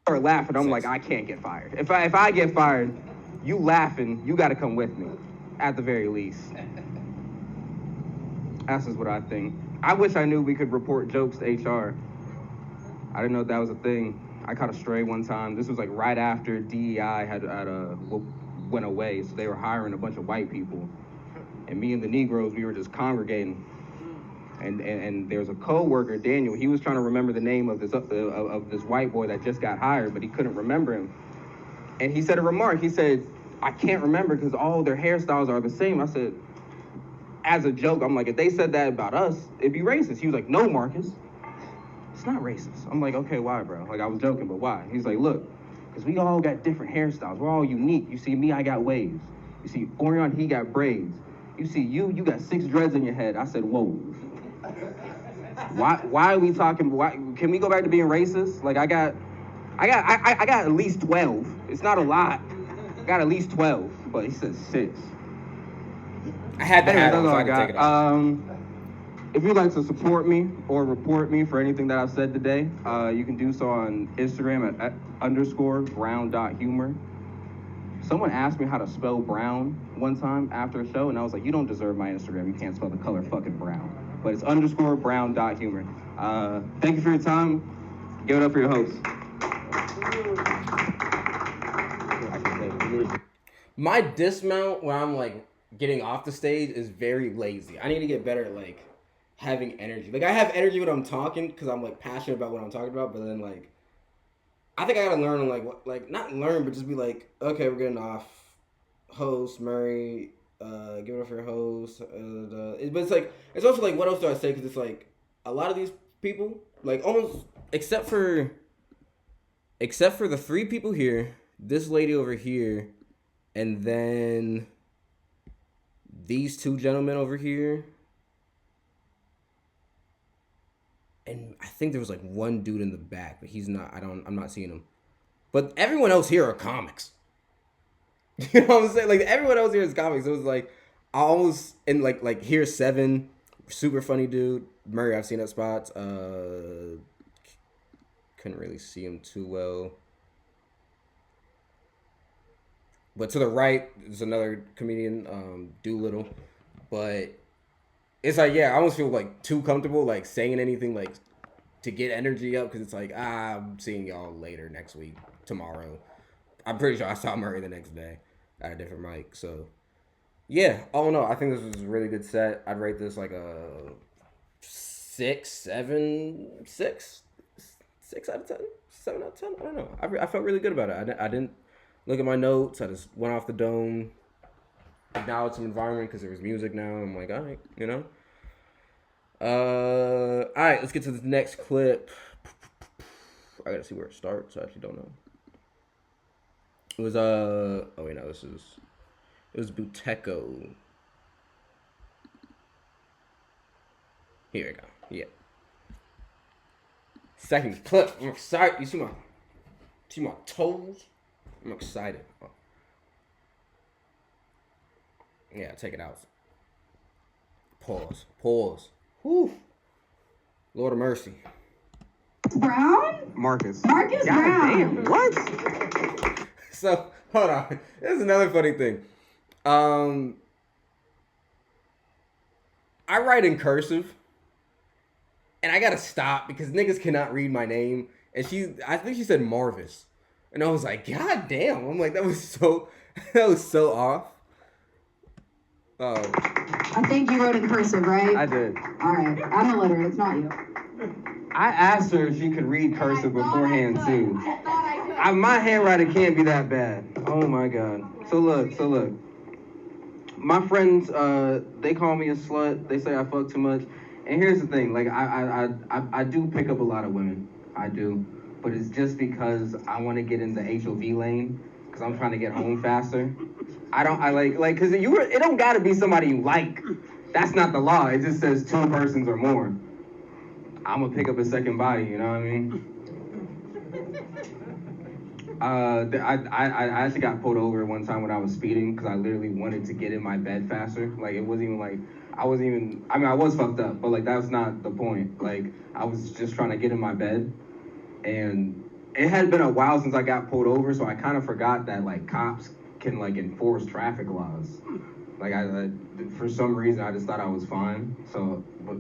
S6: Start laughing. I'm like, I can't get fired. If I get fired, you laughing, you gotta come with me, at the very least. That's just what I think. I wish I knew we could report jokes to HR. I didn't know that was a thing. I caught a stray one time. This was like right after DEI went away, so they were hiring a bunch of white people, and me and the Negroes, we were just congregating. And there was a co-worker, Daniel. He was trying to remember the name of this white boy that just got hired, but he couldn't remember him. And he said a remark. He said, "I can't remember because all their hairstyles are the same." I said, as a joke, I'm like, if they said that about us, it'd be racist. He was like, "No, Marcus, it's not racist." I'm like, okay, why, bro? Like I was joking, but why? He's like, look, because we all got different hairstyles. We're all unique. You see me, I got waves. You see Orion, he got braids. You see you got 6 dreads in your head. I said, whoa. Why are we talking? Why can we go back to being racist? Like I got at least 12. It's not a lot. I got at least 12, but he said 6.
S3: I had to have
S6: that's all
S3: so
S6: I
S3: I could
S6: got.
S3: take it off.
S6: If you'd like to support me or report me for anything that I've said today, you can do so on Instagram at _brown.humor. Someone asked me how to spell brown one time after a show, and I was like, you don't deserve my Instagram. You can't spell the color fucking brown. But it's _brown.humor. Thank you for your time. Give it up for your host.
S3: My dismount when I'm like getting off the stage is very lazy. I need to get better at like having energy. Like I have energy when I'm talking because I'm like passionate about what I'm talking about, but then like I think I gotta learn on like what, like not learn, but just be like, okay, we're getting off. Host Murray, give it up for your host. But it's like it's also like what else do I say? Because it's like a lot of these people, like almost except for the 3 people here, this lady over here, and then these 2 gentlemen over here. and I think there was like one dude in the back, but he's not. I'm not seeing him. But everyone else here are comics. You know what I'm saying? Like everyone else here is comics. It was like I almost and like here's Seven, super funny dude. Murray, I've seen at spots. Couldn't really see him too well. But to the right is another comedian, Doolittle. But it's like, yeah, I almost feel like too comfortable like saying anything like to get energy up because it's like, I'm seeing y'all later next week, tomorrow. I'm pretty sure I saw Murray the next day at a different mic. So yeah, all in all, I think this was a really good set. I'd rate this like a 6 out of 10, 7 out of 10. I don't know. I felt really good about it. I didn't look at my notes. I just went off the dome, acknowledged some environment because there was music now. I'm like, all right, you know. All right, let's get to the next clip. I gotta see where it starts. I actually don't know. It was oh wait, no, it was Buteco. Here we go. Yeah. Second clip. I'm excited. You see my toes? I'm excited. Oh. Yeah, take it out. Pause. Whew. Lord of mercy.
S7: Brown?
S6: Marcus.
S7: Marcus
S6: God
S7: Brown.
S6: damn, what?
S3: So, hold on. This is another funny thing. I write in cursive. And I gotta stop because niggas cannot read my name. And I think she said Marvis. And I was like, God damn. I'm like, that was so off. Oh.
S7: I think you wrote in cursive, right?
S6: I did.
S7: All right. I'm illiterate. It's not you.
S6: I asked her if she could read cursive beforehand too. My handwriting can't be that bad. Oh my god. So look. My friends, they call me a slut. They say I fuck too much. And here's the thing, like I do pick up a lot of women. I do. But it's just because I want to get in the HOV lane because I'm trying to get home faster. Cause it don't gotta be somebody you like. That's not the law. It just says 2 persons or more. I'm gonna pick up a second body, you know what I mean? I actually got pulled over one time when I was speeding because I literally wanted to get in my bed faster. Like it wasn't even like I was fucked up, but like that was not the point. Like I was just trying to get in my bed, and it had been a while since I got pulled over, so I kind of forgot that like cops can like enforce traffic laws. Like I for some reason I just thought I was fine. So, but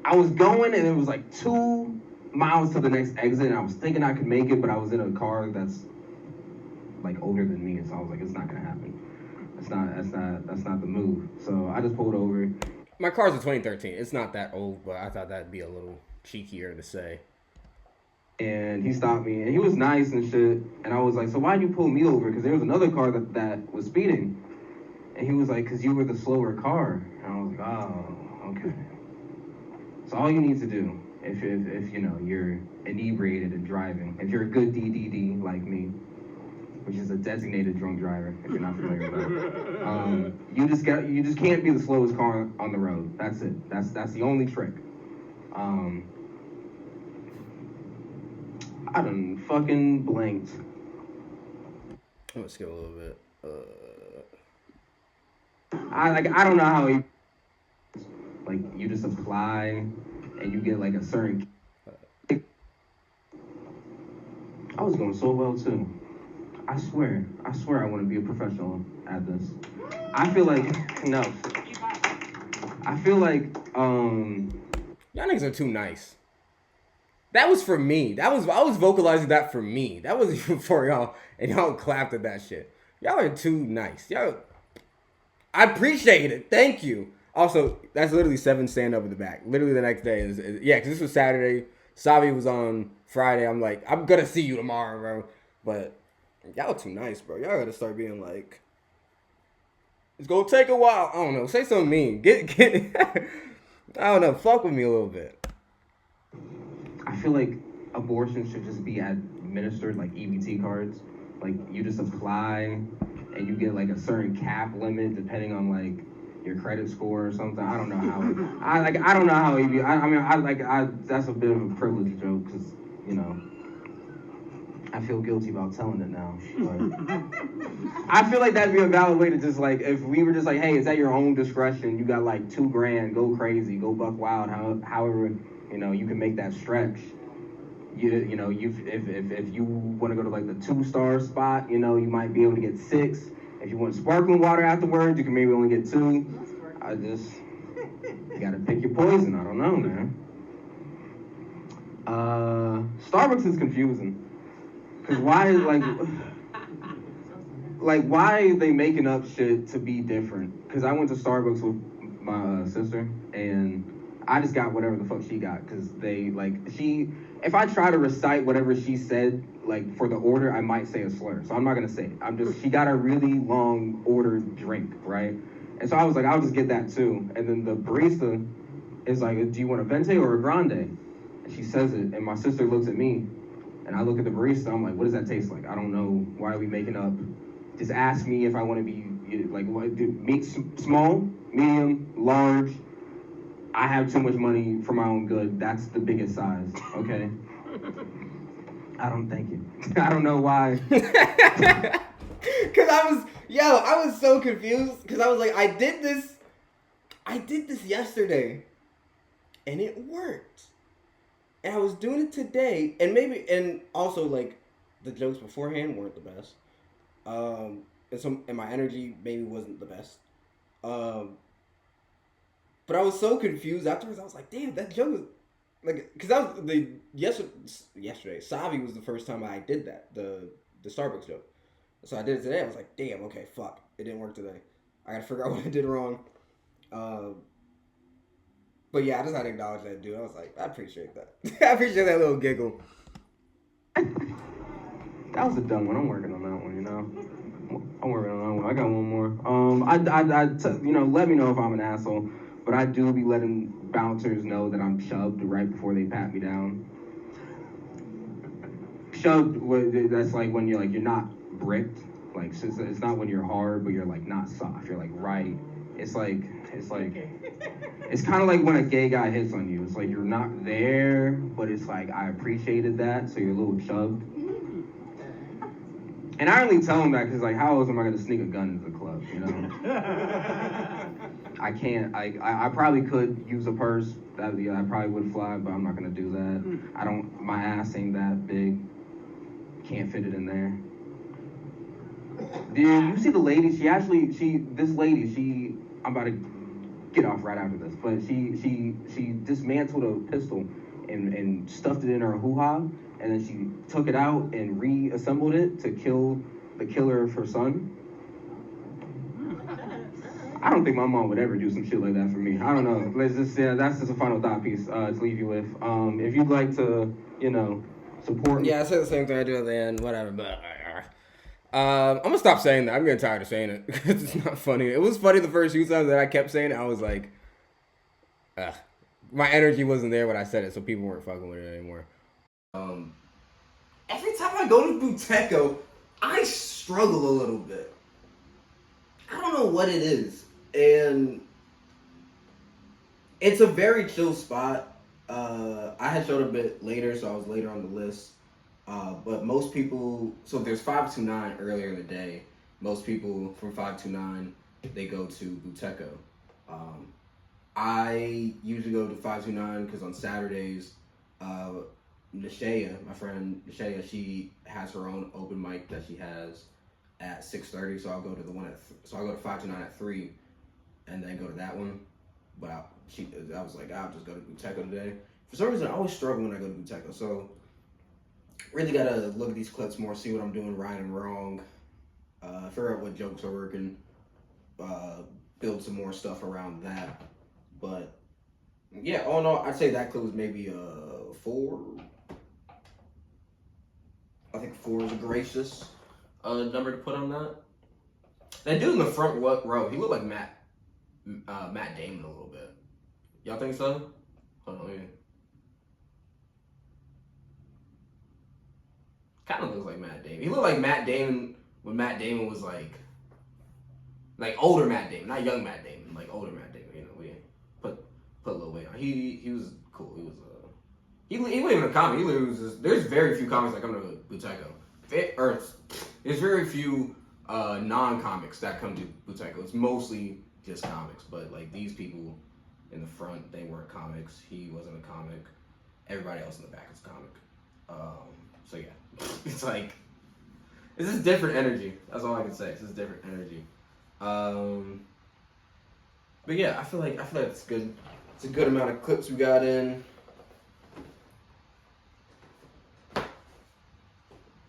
S6: I was going and it was like 2 miles to the next exit, and I was thinking I could make it, but I was in a car that's like older than me, so I was like, it's not gonna happen. That's not the move. So I just pulled over.
S3: My car's a 2013. It's not that old, but I thought that'd be a little cheekier to say.
S6: And he stopped me, and he was nice and shit. And I was like, so why'd you pull me over? Because there was another car that was speeding. And he was like, because you were the slower car. And I was like, oh, okay. So all you need to do, if you know, you're inebriated and driving, if you're a good DDD like me, which is a designated drunk driver, if you're not familiar with that. You just can't be the slowest car on the road. That's it. That's the only trick. I done fucking blanked.
S3: I'm gonna skip a little bit.
S6: I don't know how he like you just apply and you get like a certain. I was going so well too. I swear I want to be a professional at this. I feel like y'all
S3: niggas are too nice. That was for me. I was vocalizing that for me. That wasn't even for y'all, and y'all clapped at that shit. Y'all are too nice. I appreciate it. Thank you. Also, that's literally 7 stand up in the back. Literally the next day is because this was Saturday. Savi was on Friday. I'm like, I'm gonna see you tomorrow, bro. But y'all too nice, bro. Y'all gotta start being like, it's gonna take a while. I don't know. Say something mean. Get. I don't know. Fuck with me a little bit.
S6: I feel like abortion should just be administered like EBT cards. Like you just apply and you get like a certain cap limit depending on like your credit score or something. I don't know how. I don't know how he be. I mean, that's a bit of a privilege joke because you know. I feel guilty about telling it now, but I feel like that'd be a valid way to just like, if we were just like, hey, it's at your own discretion. You got like $2,000, go crazy, go buck wild. However, you know, you can make that stretch. You know, if you want to go to like the 2-star spot, you know, you might be able to get 6. If you want sparkling water afterwards, you can maybe only get 2. You gotta pick your poison. I don't know, man. Starbucks is confusing. Cause why is why are they making up shit to be different? Cause I went to Starbucks with my sister and I just got whatever the fuck she got. Cause if I try to recite whatever she said, like for the order, I might say a slur. So I'm not gonna say it. She got a really long ordered drink, right? And so I was like, I'll just get that too. And then the barista is like, do you want a venti or a grande? And she says it, and my sister looks at me. And I look at the barista, I'm like, what does that taste like? I don't know. Why are we making up? Just ask me if I want to be, like, small, medium, large. I have too much money for my own good. That's the biggest size, okay? Thank you. I don't know why.
S3: Cause I was so confused. Cause I was like, I did this yesterday. And it worked. And I was doing it today, and also like the jokes beforehand weren't the best, and my energy maybe wasn't the best, but I was so confused afterwards. I was like, damn, that joke was like, because that was yesterday. Savi was the first time I did that, the Starbucks joke. So I did it today. I was like, damn, okay, fuck, it didn't work today. I gotta figure out what I did wrong. But yeah, I just had to acknowledge that dude. I was like, I appreciate that. I appreciate that little giggle.
S6: That was a dumb one. I'm working on that one, you know. I'm working on that one. I got one more. You know, let me know if I'm an asshole. But I do be letting bouncers know that I'm shoved right before they pat me down. Shoved, that's like when you're not bricked. Like, it's not when you're hard, but you're like not soft. You're like right. It's kind of like when a gay guy hits on you. It's like you're not there, but it's like I appreciated that, so you're a little shoved. And I only tell him that because like, how else am I gonna sneak a gun into the club? You know, I can't. I probably could use a purse. That probably would fly, but I'm not gonna do that. My ass ain't that big. Can't fit it in there. Dude, you see the lady? I'm about to get off right after this, but she dismantled a pistol and stuffed it in her hoo-ha, and then she took it out and reassembled it to kill the killer of her son. I don't think my mom would ever do some shit like that for me. I don't know. That's just a final thought piece to leave you with. If you'd like to, you know, support me.
S3: Yeah, I say the same thing I do at the end, whatever, but I'm gonna stop saying that. I'm getting tired of saying it because it's not funny. It was funny the first few times that I kept saying it. I was like, my energy wasn't there when I said it, so people weren't fucking with it anymore. Every time I go to Buteco, I struggle a little bit. I don't know what it is, and it's a very chill spot. I had showed a bit later, so I was later on the list. But most people, so there's 529 earlier in the day. Most people from 529, they go to Buteco. I usually go to 529 because on Saturdays, Nishaya, my friend Nishaya, she has her own open mic that she has at 6:30. So I'll go to the one I'll go to 529 at 3, and then go to that one. But I was like, I'll just go to Buteco today. For some reason, I always struggle when I go to Buteco. So really gotta look at these clips more, see what I'm doing right and wrong, figure out what jokes are working, build some more stuff around that. But yeah, all in all, I'd say that clip was maybe 4. I think 4 is a gracious number to put on that. That dude in the front row, he looked like Matt Damon a little bit. Y'all think so? Hold on, yeah. Kind of looks like Matt Damon. He looked like Matt Damon when Matt Damon was like
S1: Like older Matt Damon, not young Matt Damon, like older Matt Damon. You know, we put a little weight on. He was cool. He was he wasn't even a comic. He literally was just, there's very few comics that come to Buteco. There's very few non-comics that come to Buteco. It's mostly just comics. But like these people in the front, they weren't comics. He wasn't a comic. Everybody else in the back was a comic. So yeah, it's like it's just different energy. That's all I can say. It's just different energy. But yeah, I feel like it's good. It's a good amount of clips we got in.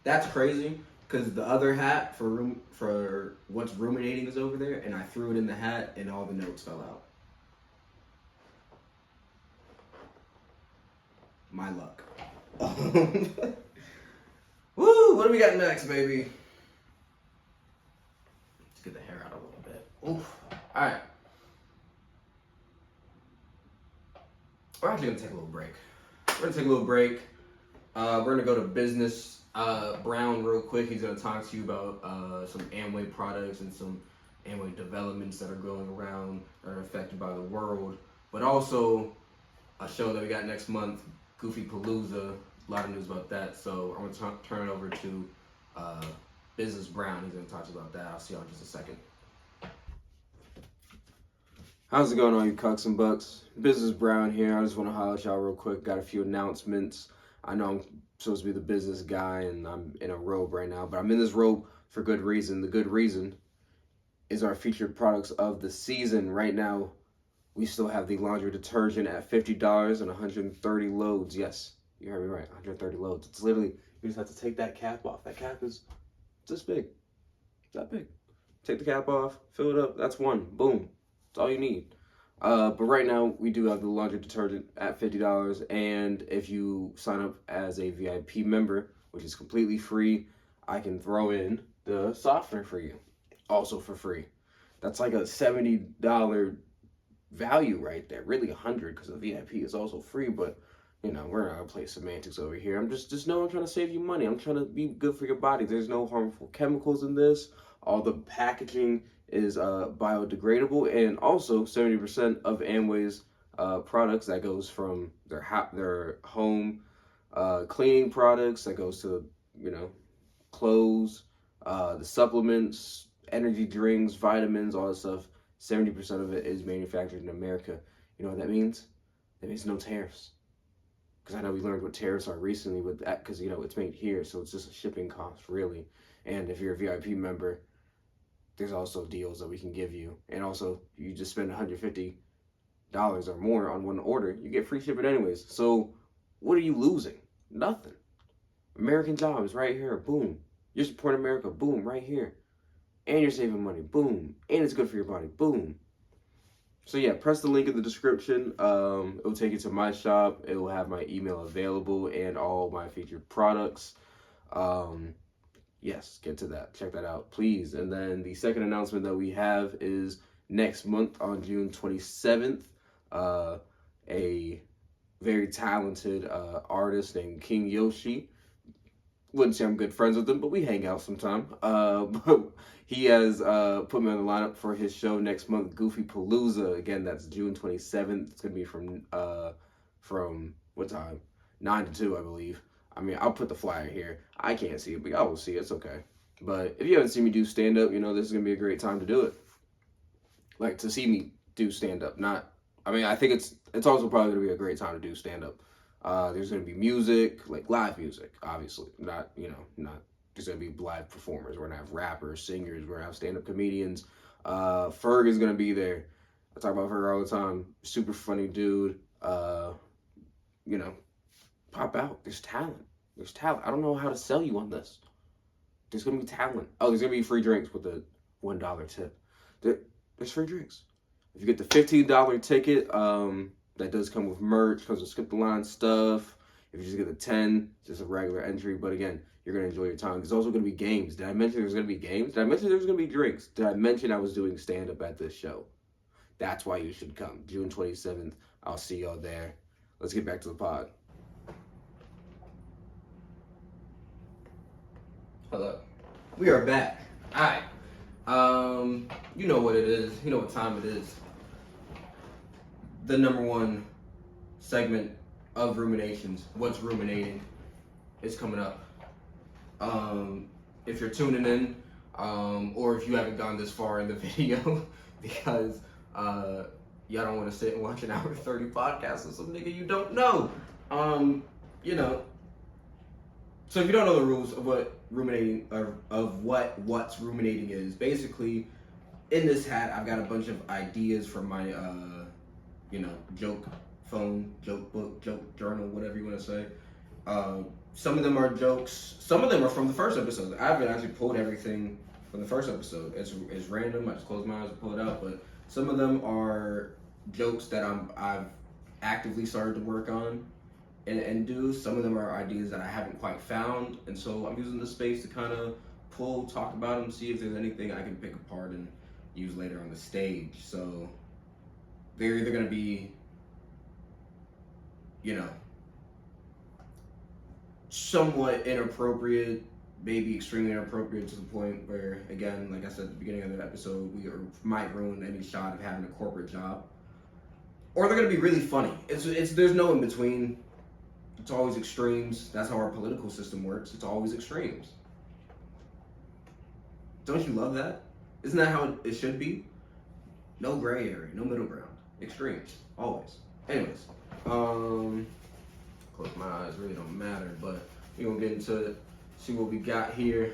S1: That's crazy because the other hat for what's ruminating is over there, and I threw it in the hat, and all the notes fell out. My luck. Woo! What do we got next, baby? Let's get the hair out a little bit. Oof. All right. We're actually gonna take a little break. We're gonna go to Business Brown real quick. He's gonna talk to you about some Amway products and some Amway developments that are going around that are affected by the world, but also a show that we got next month, Goofy Palooza. A lot of news about that. So I'm gonna turn it over to Business Brown. He's gonna talk to you about that. I'll see y'all in just a second. How's it going, all you cucks and bucks? Business Brown here. I just want to holler at y'all real quick. Got a few announcements. I know I'm supposed to be the business guy and I'm in a robe right now, but I'm in this robe for good reason. The good reason is our featured products of the season. Right now, we still have the laundry detergent at $50 and 130 loads. Yes, you heard me right, 130 loads. It's literally, you just have to take that cap off. That cap is this big. It's that big. Take the cap off, fill it up. That's one. Boom. That's all you need. But right now, we do have the laundry detergent at $50. And if you sign up as a VIP member, which is completely free, I can throw in the softener for you. Also for free. That's like a $70 value right there. Really $100 because the VIP is also free. But, you know, we're not going to play semantics over here. I'm just know I'm trying to save you money. I'm trying to be good for your body. There's no harmful chemicals in this. All the packaging is biodegradable, and also 70% of Amway's products that goes from their home cleaning products, that goes to, you know, clothes, the supplements, energy drinks, vitamins, all that stuff. 70% of it is manufactured in America. You know what that means? That means no tariffs. Because I know we learned what tariffs are recently with that, because, you know, it's made here, so it's just a shipping cost, really. And if you're a VIP member, there's also deals that we can give you. And also, you just spend $150 or more on one order, you get free shipping anyways. So what are you losing? Nothing. American jobs right here. Boom. You're supporting America. Boom. Right here. And you're saving money. Boom. And it's good for your body. Boom. So yeah, press the link in the description. It will take you to my shop. It will have my email available and all my featured products. Yes, get to that. Check that out, please. And then the second announcement that we have is next month on June 27th, a very talented artist named King Yoshi. Wouldn't say I'm good friends with him, but we hang out sometime. But he has put me on the lineup for his show next month, Goofy Palooza. Again, that's June 27th. It's going to be from what time? 9 to 2, I believe. I mean, I'll put the flyer here. I can't see it, but y'all will see it. It's okay. But if you haven't seen me do stand-up, you know, this is going to be a great time to do it. Like, to see me do stand-up. I think it's also probably going to be a great time to do stand-up. There's going to be music, like live music, obviously. Not, there's going to be live performers. We're going to have rappers, singers. We're going to have stand-up comedians. Ferg is going to be there. I talk about Ferg all the time. Super funny dude. Pop out. There's talent. I don't know how to sell you on this. There's going to be talent. Oh, there's going to be free drinks with a $1 tip. There's free drinks. If you get the $15 ticket, that does come with merch, comes with skip the line stuff. If you just get the 10, just a regular entry. But again, you're going to enjoy your time. There's also going to be games. Did I mention there's going to be games? Did I mention there's going to be drinks? Did I mention I was doing stand-up at this show? That's why you should come. June 27th. I'll see y'all there. Let's get back to the pod. Hello. We are back. All right. you know what it is. You know what time it is. The number one segment of Ruminations, What's Ruminating, is coming up. If you're tuning in, or if you haven't gone this far in the video, because y'all don't want to sit and watch an hour 30 podcast with some nigga you don't know. You know. So if you don't know the rules of what ruminating, or of what's ruminating is, basically, in this hat, I've got a bunch of ideas from my, you know, joke phone, joke book, joke journal, whatever you want to say. Some of them are jokes. Some of them are from the first episode. I haven't actually pulled everything from the first episode. It's random. I just close my eyes and pull it out. But some of them are jokes that I've actively started to work on and do. Some of them are ideas that I haven't quite found. And so I'm using this space to kind of talk about them, see if there's anything I can pick apart and use later on the stage. So they're either going to be, you know, somewhat inappropriate, maybe extremely inappropriate to the point where, again, like I said at the beginning of the episode, we might ruin any shot of having a corporate job. Or they're gonna be really funny. There's no in between. It's always extremes. That's how our political system works. It's always extremes. Don't you love that? Isn't that how it should be? No gray area, no middle ground. Extremes, always. Anyways, close my eyes, really don't matter, but we're gonna get into it, see what we got here.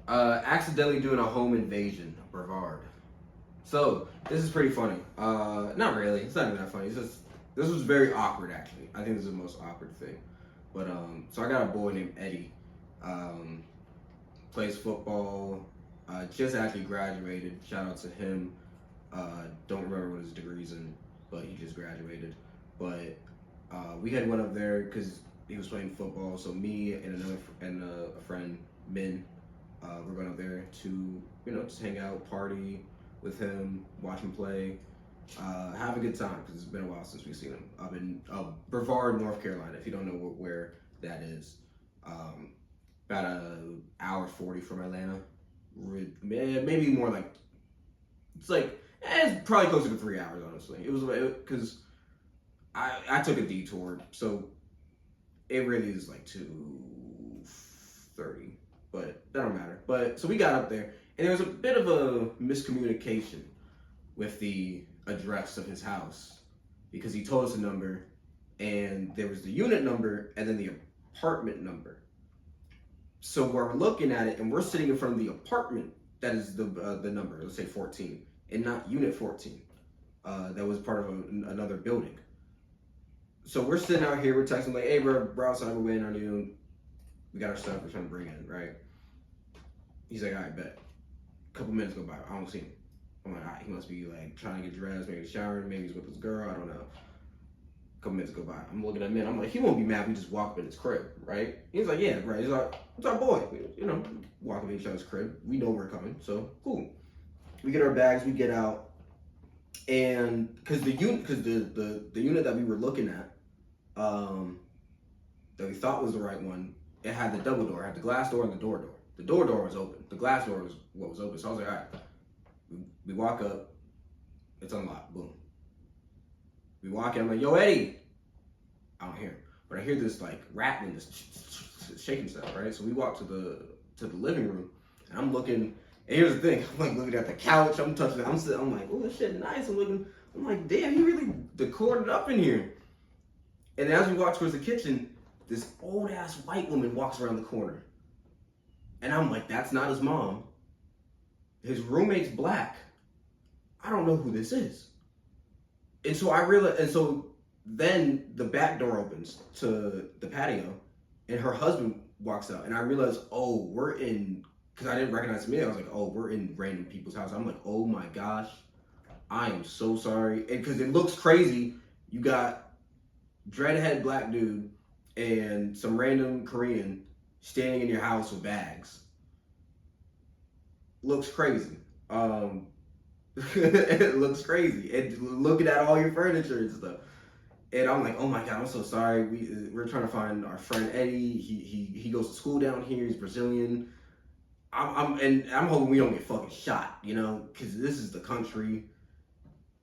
S1: Accidentally doing a home invasion, Brevard. So, this is pretty funny. Not really, it's not even that funny. It's just, this was very awkward actually. I think this is the most awkward thing. But, so I got a boy named Eddie. Plays football, just actually graduated. Shout out to him. Don't remember what his degree's in, but he just graduated. But we had went up there because he was playing football. So me and a friend, Min, we're going up there to, you know, just hang out, party with him, watch him play, have a good time because it's been a while since we've seen him. Up in Brevard, North Carolina. If you don't know where that is, about an hour 40 from Atlanta. Maybe more like, it's probably closer to 3 hours, honestly. It was because I took a detour, so it really is like 2:30, but that don't matter. But so we got up there, and there was a bit of a miscommunication with the address of his house because he told us a number, and there was the unit number and then the apartment number. So we're looking at it, and we're sitting in front of the apartment that is the number, let's say 14, and not unit 14. That was part of another building. So we're sitting out here, we're texting like, hey, we're outside, we're waiting on you. We got our stuff, we're trying to bring it in, right? He's like, all right, bet. A couple minutes go by, I don't see him. I'm like, all right, he must be like trying to get dressed, maybe showering, maybe he's with his girl, I don't know. Couple minutes go by. I'm looking at him. I'm like, he won't be mad. We just walk up in his crib, right? He's like, yeah, right. He's like, it's our boy. You know, walk up in each other's crib. We know we're coming, so cool. We get our bags. We get out, and because the unit that we were looking at, that we thought was the right one, it had the double door. It had the glass door and the door. The door was open. The glass door was what was open. So I was like, all right. We walk up. It's unlocked. Boom. We walk in, I'm like, yo, Eddie. I don't hear him. But I hear this like rattling, this shaking stuff, right? So we walk to the living room, and I'm looking, and here's the thing, I'm like looking at the couch, I'm touching it, I'm like, oh, this shit nice. I'm like, damn, he really decorated up in here. And as we walk towards the kitchen, this old ass white woman walks around the corner. And I'm like, that's not his mom. His roommate's black. I don't know who this is. And so I realized, and so then the back door opens to the patio, and her husband walks out, and I realized, oh, we're in, because I didn't recognize me. I was like, oh, we're in random people's house. I'm like, oh my gosh, I am so sorry, and because it looks crazy. You got dreadhead black dude and some random Korean standing in your house with bags. Looks crazy. It looks crazy. And looking at all your furniture and stuff. And I'm like, oh my God, I'm so sorry. We're trying to find our friend Eddie. He goes to school down here. He's Brazilian. I'm hoping we don't get fucking shot, you know, because this is the country.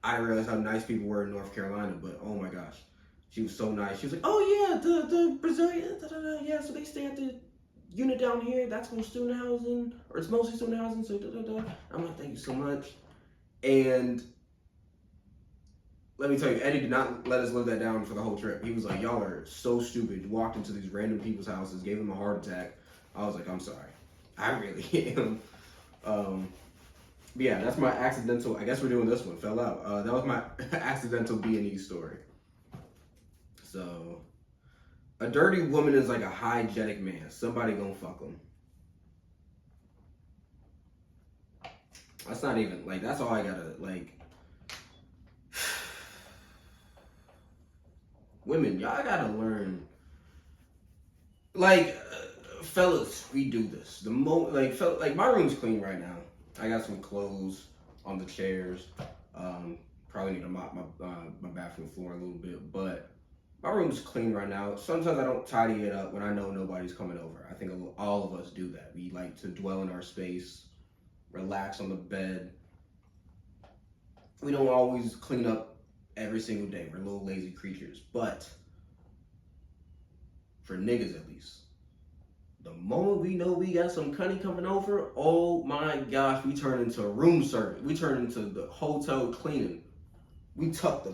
S1: I didn't realize how nice people were in North Carolina, but oh my gosh, she was so nice. She was like, oh yeah, the Brazilian, yeah, so they stay at the unit down here. That's from student housing, or it's mostly student housing. So I'm like, thank you so much. And let me tell you, Eddie did not let us live that down for the whole trip. He was like, y'all are so stupid. You walked into these random people's houses, gave them a heart attack. I was like, I'm sorry. I really am. But yeah, that's my accidental, I guess we're doing this one, fell out. That was my accidental B&E story. So, a dirty woman is like a hygienic man. Somebody gonna fuck him. That's not even, like, that's all I gotta, like. Women, y'all gotta learn. Like, fellas, we do this. The moment, like my room's clean right now. I got some clothes on the chairs. Probably need to mop my bathroom floor a little bit, but my room's clean right now. Sometimes I don't tidy it up when I know nobody's coming over. I think all of us do that. We like to dwell in our space, relax on the bed. We don't always clean up every single day. We're little lazy creatures. But for niggas at least, the moment we know we got some cunny coming over, oh my gosh, we turn into a room service. We turn into the hotel cleaning. We tuck the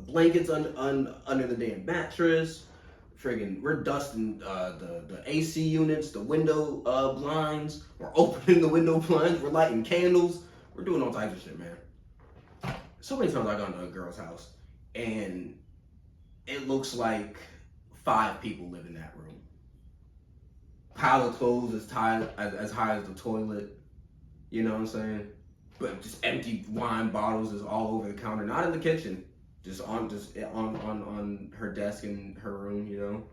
S1: blankets under the damn mattress. Friggin', we're dusting the AC units, the window blinds. We're opening the window blinds. We're lighting candles. We're doing all types of shit, man. So many times I gone to a girl's house and it looks like 5 people live in that room. Pile of clothes as high as the toilet. You know what I'm saying? But just empty wine bottles is all over the counter, not in the kitchen, just on her desk in her room. You know.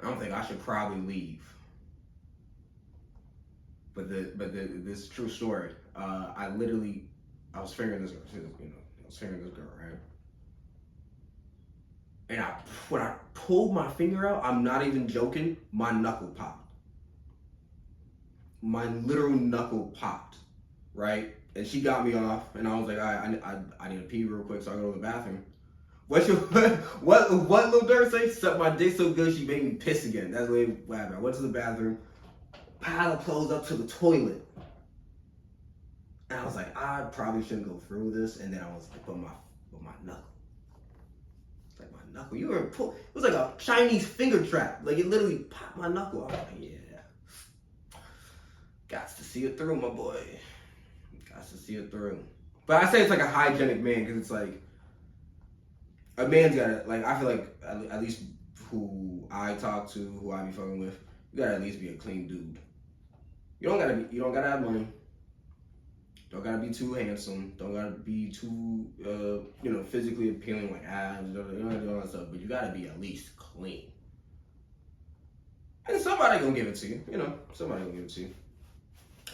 S1: I don't think I should probably leave. But this true story. I was fingering this girl. I was fingering this girl, right? And when I pulled my finger out, I'm not even joking, my knuckle popped. My literal knuckle popped, right? And she got me off, and I was like, I need to pee real quick, so I go to the bathroom. What Lil Durk say? Suck my dick so good she made me piss again. That's what happened. I went to the bathroom, pile of clothes up to the toilet. And I was like, I probably shouldn't go through this, and then I was like, put my knuckle. Like my knuckle, it was like a Chinese finger trap. Like it literally popped my knuckle. I was like, yeah, got to see it through, my boy. Got to see it through. But I say it's like a hygienic man because it's like a man's gotta, like, I feel like at least who I talk to, who I be fucking with, you gotta at least be a clean dude. You don't gotta have money. Don't gotta be too handsome. Don't gotta be too, physically appealing, like abs. You don't gotta do all that stuff. But you gotta be at least clean. And somebody gonna give it to you. Somebody gonna give it to you.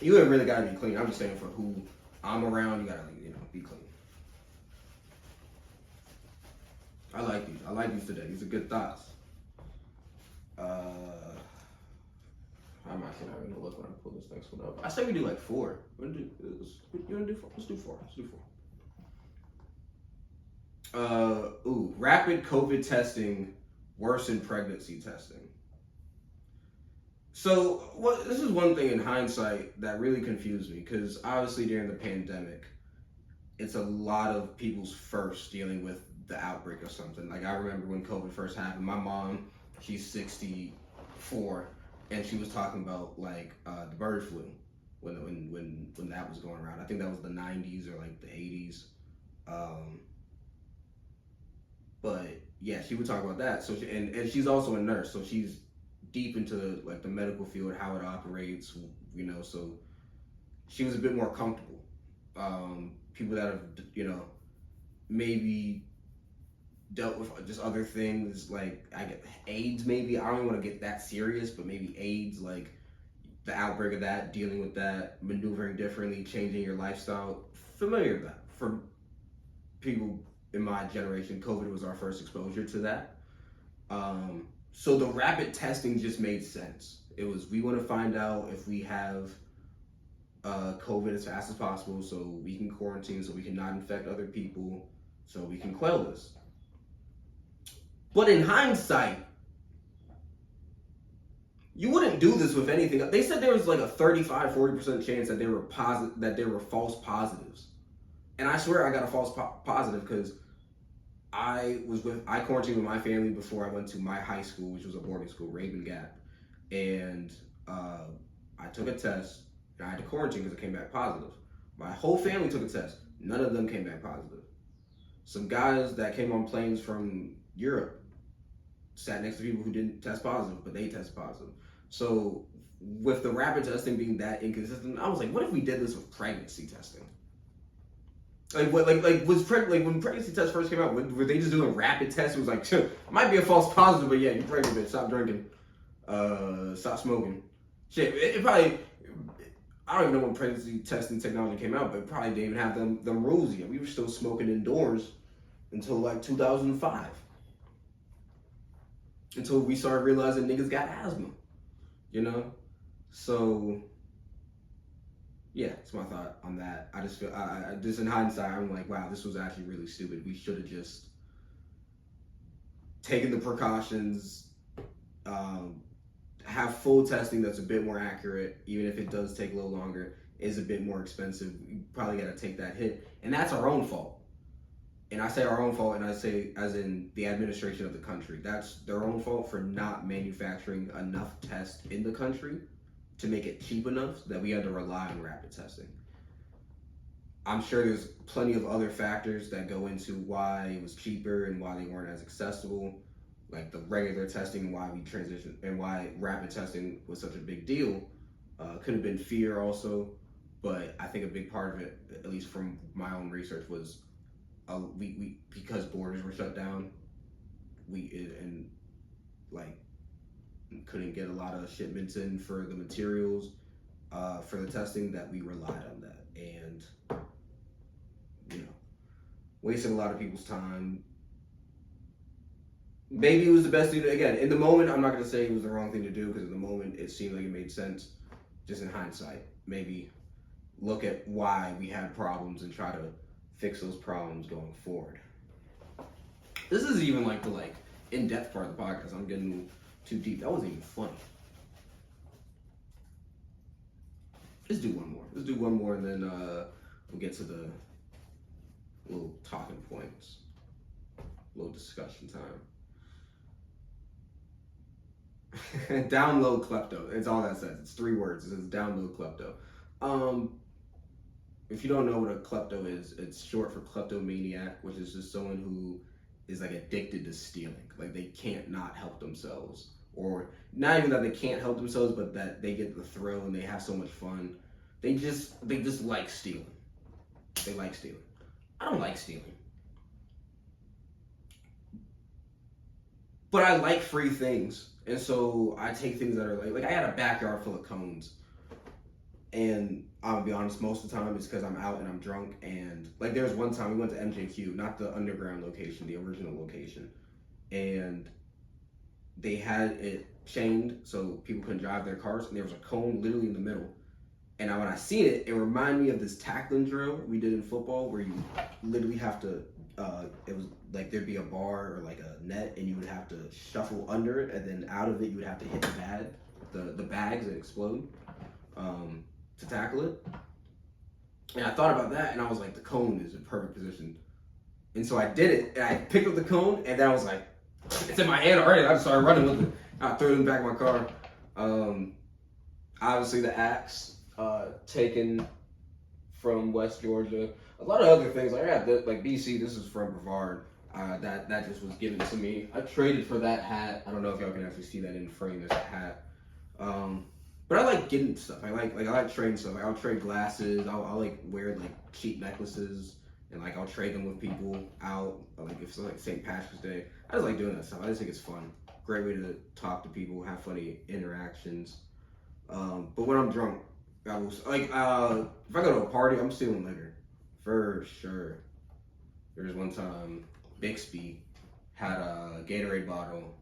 S1: You ain't really gotta be clean. I'm just saying for who I'm around, you gotta, be clean. I like these. I like these today. These are good thoughts. I'm actually not gonna look when I pull this next one up. I say we do like 4. You wanna do 4? Let's do 4. Rapid COVID testing worsened pregnancy testing. So this is one thing in hindsight that really confused me, because obviously during the pandemic, it's a lot of people's first dealing with the outbreak of something. Like I remember when COVID first happened, my mom, she's 64, and she was talking about like the bird flu when that was going around. I think that was the 90s or like the 80s. But yeah, she would talk about that. So and she's also a nurse, so she's deep into like the medical field, how it operates, so she was a bit more comfortable. People that have, maybe dealt with just other things, like I get AIDS maybe. I don't even want to get that serious, but maybe AIDS, like the outbreak of that, dealing with that, maneuvering differently, changing your lifestyle. Familiar with that. For people in my generation, COVID was our first exposure to that. So the rapid testing just made sense. It was, we want to find out if we have COVID as fast as possible so we can quarantine, so we can not infect other people, so we can quell this. But in hindsight, you wouldn't do this with anything. They said there was like a 35-40% chance that there were false positives. And I swear I got a false positive because I quarantined with my family before I went to my high school, which was a boarding school, Raven Gap. And I took a test and I had to quarantine because it came back positive. My whole family took a test. None of them came back positive. Some guys that came on planes from Europe sat next to people who didn't test positive, but they tested positive. So with the rapid testing being that inconsistent, I was like, what if we did this with pregnancy testing? When pregnancy tests first came out, were they just doing rapid tests? It was like, it might be a false positive, but yeah, you're pregnant, bitch. Stop drinking, stop smoking. Shit, it probably. I don't even know when pregnancy testing technology came out, but it probably didn't even have them rules yet. We were still smoking indoors until like 2005. Until we started realizing niggas got asthma, you know? So, yeah, that's my thought on that. I just feel, just in hindsight, I'm like, wow, this was actually really stupid. We should have just taken the precautions, have full testing that's a bit more accurate, even if it does take a little longer, is a bit more expensive. You probably got to take that hit. And that's our own fault. And I say our own fault, and I say as in the administration of the country. That's their own fault for not manufacturing enough tests in the country to make it cheap enough that we had to rely on rapid testing. I'm sure there's plenty of other factors that go into why it was cheaper and why they weren't as accessible, like the regular testing and why we transitioned and why rapid testing was such a big deal. Could have been fear also, but I think a big part of it, at least from my own research, was we because borders were shut down, couldn't get a lot of shipments in for the materials for the testing, that we relied on that, and wasted a lot of people's time. Maybe it was the best thing to, again, in the moment, I'm not going to say it was the wrong thing to do, because in the moment it seemed like it made sense. Just in hindsight, maybe look at why we had problems and try to fix those problems going forward. This is even like the in-depth part of the podcast. I'm getting too deep. That wasn't even funny. Let's do one more, and then we'll get to the little talking points, little discussion time. Download klepto. It's all that says. It's 3 words. It says download klepto. If you don't know what a klepto is, it's short for kleptomaniac, which is just someone who is like addicted to stealing. Like they can't not help themselves, or not even that they can't help themselves, but that they get the thrill and they have so much fun. They just like stealing. They like stealing. I don't like stealing, but I like free things, and so I take things that are like I had a backyard full of cones. And I'll be honest, most of the time it's because I'm out and I'm drunk. And like there was one time we went to MJQ, not the underground location, the original location. And they had it chained so people couldn't drive their cars. And there was a cone literally in the middle. And when I seen it, it reminded me of this tackling drill we did in football where you literally have to, it was like there'd be a bar or like a net and you would have to shuffle under it. And then out of it, you would have to hit the bags and explode. To tackle it. And I thought about that and I was like, the cone is in perfect position. And so I did it and I picked up the cone and then I was like, it's in my hand already. I just started running with it. I threw it in the back of my car. Obviously the axe taken from West Georgia. A lot of other things. Like I got this, like BC, this is from Brevard. That just was given to me. I traded for that hat. I don't know if y'all can actually see that in frame. There's a hat. But I like getting stuff. I like trading stuff. Like I'll trade glasses. I'll like wear like cheap necklaces, and like I'll trade them with people out. Like if it's like St. Patrick's Day, I just like doing that stuff. I just think it's fun. Great way to talk to people, have funny interactions. But when I'm drunk, if I go to a party, I'm stealing liquor for sure. There was one time Bixby had a Gatorade bottle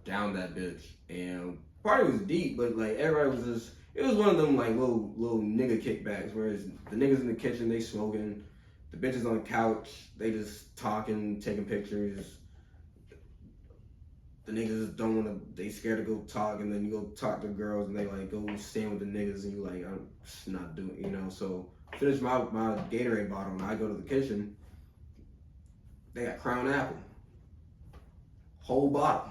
S1: down that bitch, and party was deep, but like everybody was just. It was one of them like little nigga kickbacks, whereas the niggas in the kitchen they smoking, the bitches on the couch they just talking, taking pictures. The niggas don't want to, they scared to go talk, and then you go talk to girls and they like go stand with the niggas and you like, I'm just not doing, you know. So finish my Gatorade bottle and I go to the kitchen. They got Crown Apple, whole bottle.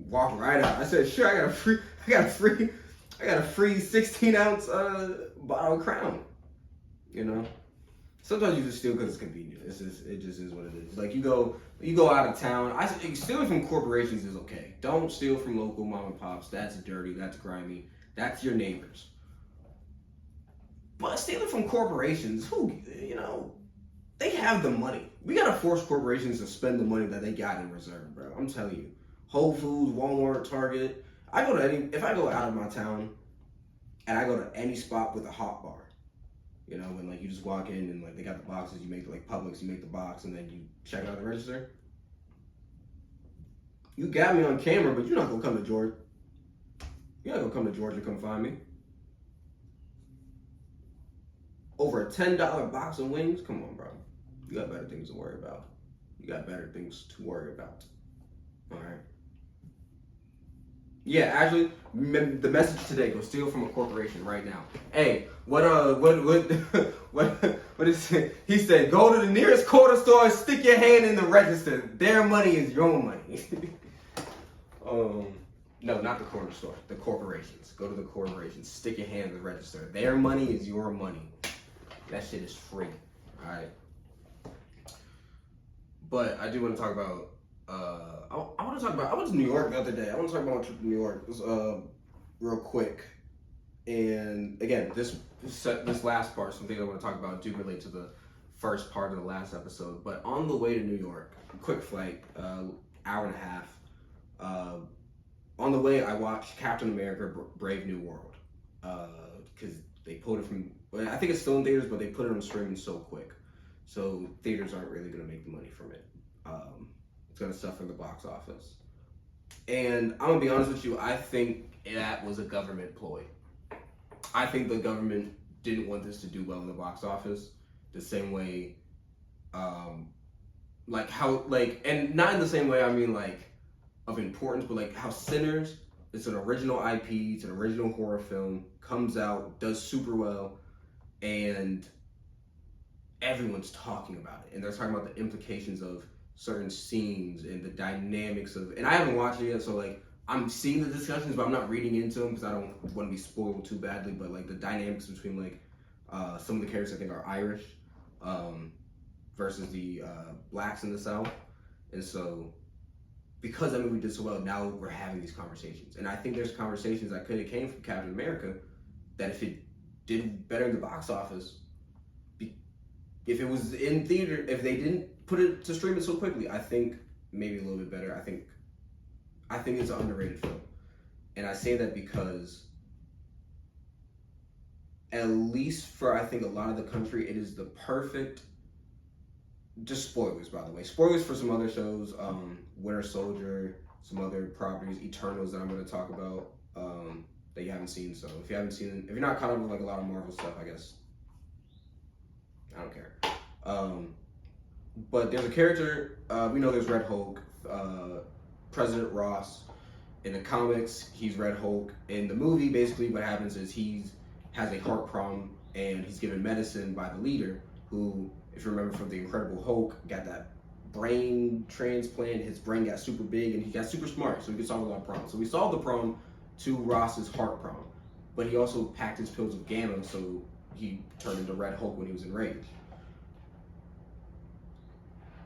S1: Walk right out. I said, sure, I got a free 16-ounce bottle of Crown. You know. Sometimes you just steal because it's convenient. It just is what it is. Like you go out of town. Stealing from corporations is okay. Don't steal from local mom and pops. That's dirty. That's grimy. That's your neighbors. But stealing from corporations, they have the money. We gotta force corporations to spend the money that they got in reserve, bro. I'm telling you. Whole Foods, Walmart, Target. If I go out of my town and I go to any spot with a hot bar, you know, when like you just walk in and like they got the boxes, you make like Publix, you make the box and then you check out the register. You got me on camera, but you're not gonna come to Georgia. You're not gonna come to Georgia, come find me. Over a $10 box of wings? Come on, bro. You got better things to worry about. All right. Yeah, actually, the message today: go steal from a corporation right now. Hey, what is it? He said, go to the nearest corner store and stick your hand in the register. Their money is your money. No, not the corner store. The corporations. Go to the corporations. Stick your hand in the register. Their money is your money. That shit is free. All right. But I do want to talk about. I went to New York the other day. I want to talk about my trip to New York. It was real quick. And again, this last part, something I want to talk about, do relate to the first part of the last episode. But on the way to New York, quick flight, hour and a half. On the way, I watched Captain America: Brave New World because they pulled it from. I think it's still in theaters, but they put it on streaming so quick, so theaters aren't really going to make the money from it. It's going to suffer the box office. And I'm going to be honest with you, I think that was a government ploy. I think the government didn't want this to do well in the box office the same way, and not in the same way I mean like of importance, but like how Sinners, it's an original IP, it's an original horror film, comes out, does super well, and everyone's talking about it. And they're talking about the implications of certain scenes and the dynamics of, and I haven't watched it yet, so like I'm seeing the discussions, but I'm not reading into them because I don't want to be spoiled too badly. But like the dynamics between like some of the characters I think are Irish versus the blacks in the South, and so because that movie did so well, now we're having these conversations, and I think there's conversations that could have came from Captain America that if it did better in the box office, if it was in theater, if they didn't put it to stream it so quickly, I think maybe a little bit better. I think it's an underrated film. And I say that because at least for I think a lot of the country, it is the perfect, just spoilers by the way. Spoilers for some other shows, Winter Soldier, some other properties, Eternals that I'm gonna talk about, that you haven't seen. So if you haven't seen it, if you're not caught up with like a lot of Marvel stuff, I guess I don't care. But there's a character, we know there's Red Hulk, President Ross. In the comics, he's Red Hulk. In the movie, basically what happens is he has a heart problem and he's given medicine by the leader who, if you remember from The Incredible Hulk, got that brain transplant. His brain got super big and he got super smart, so he could solve a lot of problems. So we solved the problem to Ross's heart problem. But he also packed his pills of gamma, so he turned into Red Hulk when he was enraged.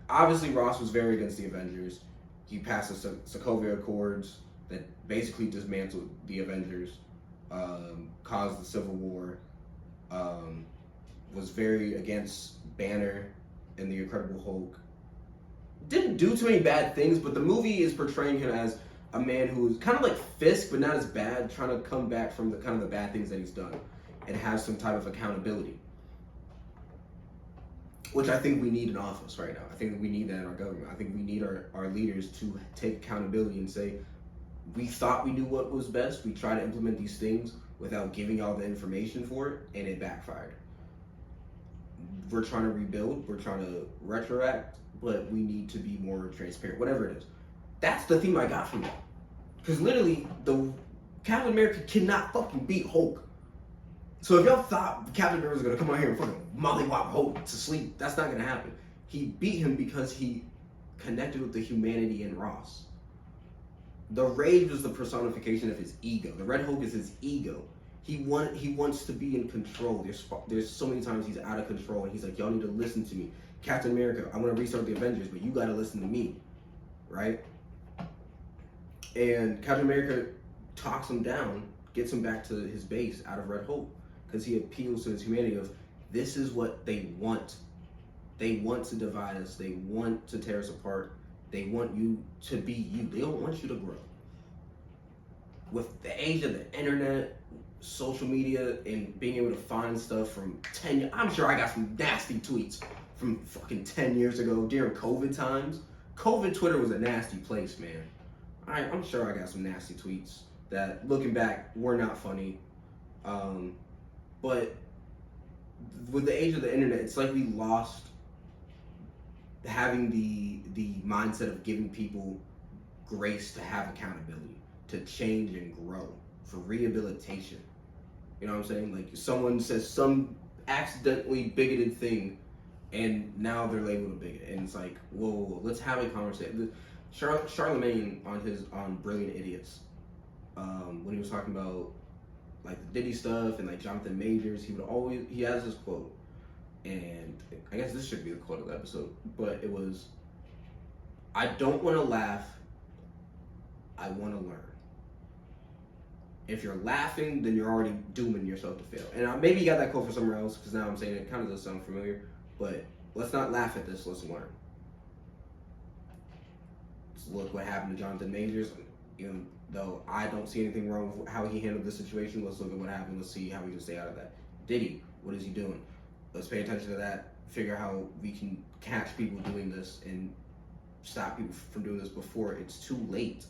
S1: Obviously, Ross was very against the Avengers. He passed the Sokovia Accords that basically dismantled the Avengers, caused the Civil War, was very against Banner and the Incredible Hulk. Didn't do too many bad things, but the movie is portraying him as a man who's kind of like Fisk, but not as bad, trying to come back from the kind of the bad things that he's done and have some type of accountability. Which I think we need in office right now. I think we need that in our government. I think we need our leaders to take accountability and say, we thought we knew what was best. We tried to implement these things without giving y'all the information for it, and it backfired. We're trying to rebuild. We're trying to retroact, but we need to be more transparent, whatever it is. That's the theme I got from that. Because literally, the Captain America cannot fucking beat Hulk. So if y'all thought Captain America was gonna come out here and fucking mollywop Hulk to sleep, that's not gonna happen. He beat him because he connected with the humanity in Ross. The Rage was the personification of his ego. The Red Hulk is his ego. He wants to be in control. There's so many times he's out of control, and he's like, y'all need to listen to me. Captain America, I want to restart the Avengers, but you gotta listen to me, right? And Captain America talks him down, gets him back to his base out of Red Hulk, because he appeals to his humanity of, this is what they want. They want to divide us. They want to tear us apart. They want you to be you. They don't want you to grow. With the age of the internet, social media, and being able to find stuff from 10 years, I'm sure I got some nasty tweets from fucking 10 years ago during COVID times. COVID Twitter was a nasty place, man. I'm sure I got some nasty tweets that, looking back, were not funny. But with the age of the internet, it's like we lost having the mindset of giving people grace to have accountability, to change and grow, for rehabilitation. You know what I'm saying? Like, someone says some accidentally bigoted thing, and now they're labeled a bigot, and it's like, whoa, let's have a conversation. Charlemagne on Brilliant Idiots, when he was talking about like the Diddy stuff and like Jonathan Majors, he has this quote, and I guess this should be the quote of the episode, but it was, I don't want to laugh, I want to learn. If you're laughing, then you're already dooming yourself to fail. And maybe you got that quote from somewhere else, because now I'm saying it kind of does sound familiar, but let's not laugh at this, let's learn. Just look what happened to Jonathan Majors. Even though I don't see anything wrong with how he handled this situation, let's look at what happened, let's see how we can stay out of that. Diddy, what is he doing? Let's pay attention to that, figure out how we can catch people doing this and stop people from doing this before it's too late.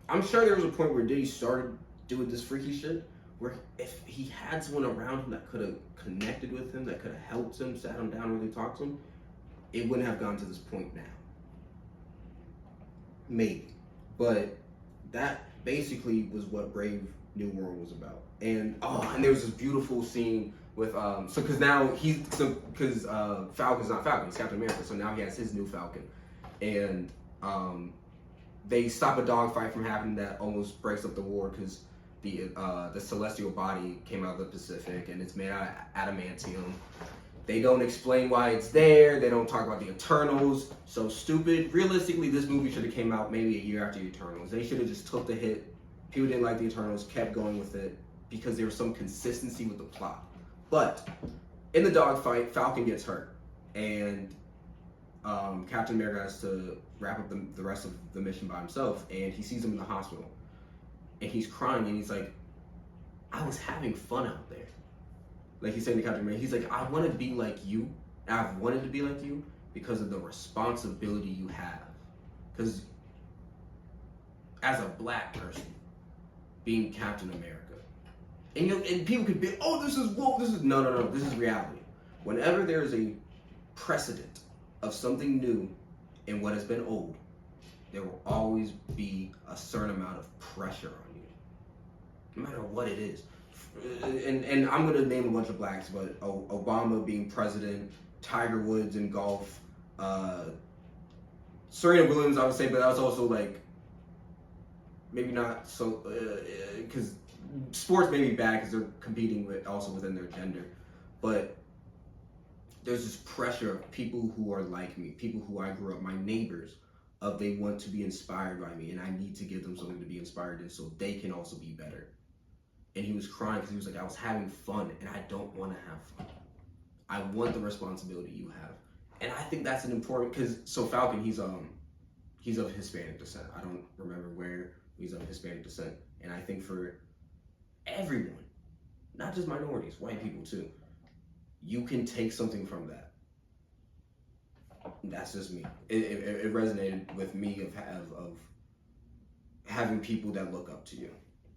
S1: I'm sure there was a point where Diddy started doing this freaky shit, where if he had someone around him that could have connected with him, that could have helped him, sat him down, really talked to him, it wouldn't have gone to this point now. Maybe. But that basically was what Brave New World was about. And there was this beautiful scene with because Falcon's not Falcon, he's Captain America, so now he has his new Falcon. And they stop a dogfight from happening that almost breaks up the war, because the celestial body came out of the Pacific and it's made out of adamantium. They don't explain why it's there. They don't talk about the Eternals. So stupid. Realistically, this movie should have came out maybe a year after the Eternals. They should have just took the hit. People didn't like the Eternals, kept going with it, because there was some consistency with the plot. But in the dogfight, Falcon gets hurt, and Captain America has to wrap up the rest of the mission by himself, and he sees him in the hospital, and he's crying, and he's like, I was having fun out there. Like he's saying to Captain America, he's like, I want to be like you. I've wanted to be like you because of the responsibility you have. Because as a black person, being Captain America, and people could be, oh, this is woke, no, this is reality. Whenever there is a precedent of something new in what has been old, there will always be a certain amount of pressure on you, no matter what it is. And I'm gonna name a bunch of blacks, but Obama being president, Tiger Woods in golf, Serena Williams, I would say, but that was also like, maybe not so, because sports may be bad because they're competing with also within their gender, but there's this pressure of people who are like me, people who I grew up, my neighbors, of they want to be inspired by me, and I need to give them something to be inspired in so they can also be better. And he was crying because he was like, I was having fun, and I don't want to have fun. I want the responsibility you have. And I think that's an important, because, so Falcon, he's of Hispanic descent. I don't remember where, he's of Hispanic descent. And I think for everyone, not just minorities, white people too, you can take something from that. That's just me. It resonated with me of having people that look up to you,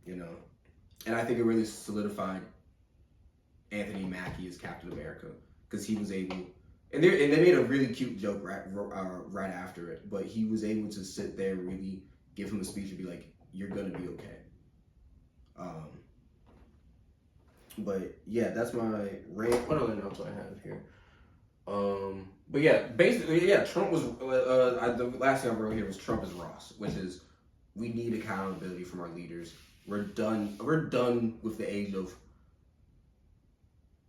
S1: you know? And I think it really solidified Anthony Mackie as Captain America, because he was able, and they made a really cute joke right after it, but he was able to sit there and really give him a speech and be like, you're gonna be okay. But yeah, that's my rant. What other notes do I have here? But yeah, basically, yeah, Trump was, the last thing I wrote here was Trump is Ross, which is, we need accountability from our leaders. We're done with the age of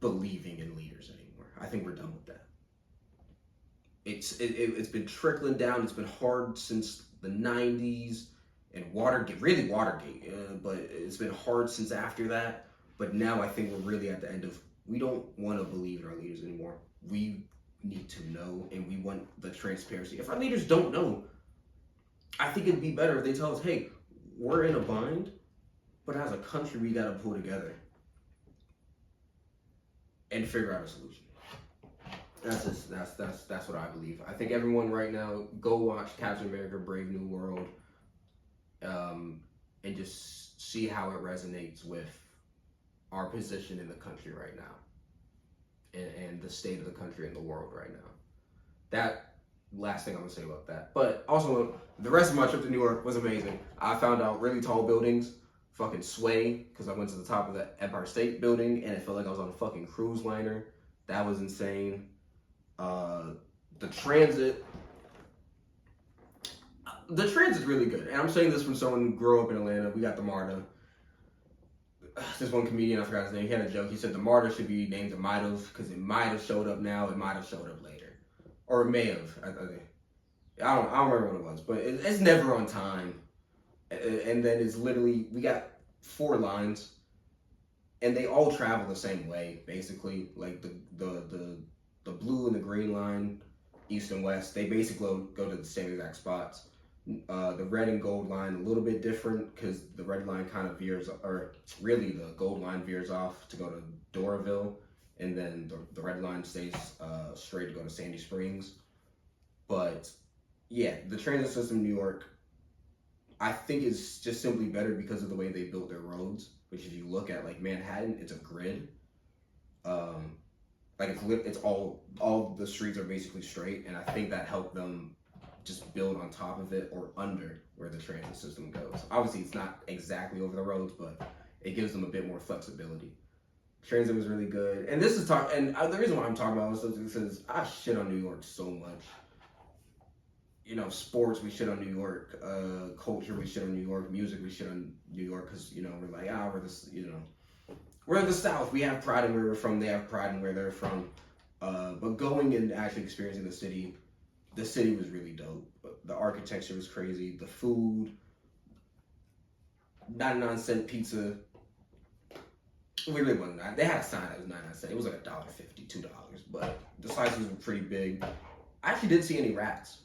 S1: believing in leaders anymore. I think we're done with that. It's been trickling down. It's been hard since the 90s and Watergate, but it's been hard since after that. But now I think we're really at the end of, we don't want to believe in our leaders anymore. We need to know, and we want the transparency. If our leaders don't know, I think it'd be better if they tell us, hey, we're in a bind, but as a country, we got to pull together and figure out a solution. That's what I believe. I think everyone right now, go watch Captain America: Brave New World, and just see how it resonates with our position in the country right now, and the state of the country and the world right now. That last thing I'm gonna say about that. But also, the rest of my trip to New York was amazing. I found out really tall buildings fucking sway, because I went to the top of the Empire State Building and it felt like I was on a fucking cruise liner. That was insane. The transit's really good. And I'm saying this from someone who grew up in Atlanta. We got the MARTA. This one comedian, I forgot his name, he had a joke. He said the MARTA should be named the might have, because it might have showed up now, it might have showed up later. Or it may have. I don't remember what it was, but it's never on time. And then it's literally, we got 4 lines, and they all travel the same way, basically. Like the blue and the green line, east and west, they basically go to the same exact spots. The red and gold line, a little bit different, because the red line kind of veers, or really the gold line veers off to go to Doraville, and then the red line stays straight to go to Sandy Springs. But yeah, the transit system in New York, I think is just simply better because of the way they built their roads. Which, if you look at like Manhattan, it's a grid. Like it's all the streets are basically straight, and I think that helped them just build on top of it or under where the transit system goes. Obviously, it's not exactly over the roads, but it gives them a bit more flexibility. Transit was really good, and this is the reason why I'm talking about this is because I shit on New York so much. You know, sports, we shit on New York. Culture, we shit on New York. Music, we shit on New York because, you know, we're like, we're this, you know, we're in the South. We have pride in where we're from. They have pride in where they're from. But going and actually experiencing the city was really dope. The architecture was crazy. The food, 99-cent pizza. We really wasn't that. They had a sign that was 99 cents. It was like $1.50, $2, but the slices were pretty big. I actually didn't see any rats.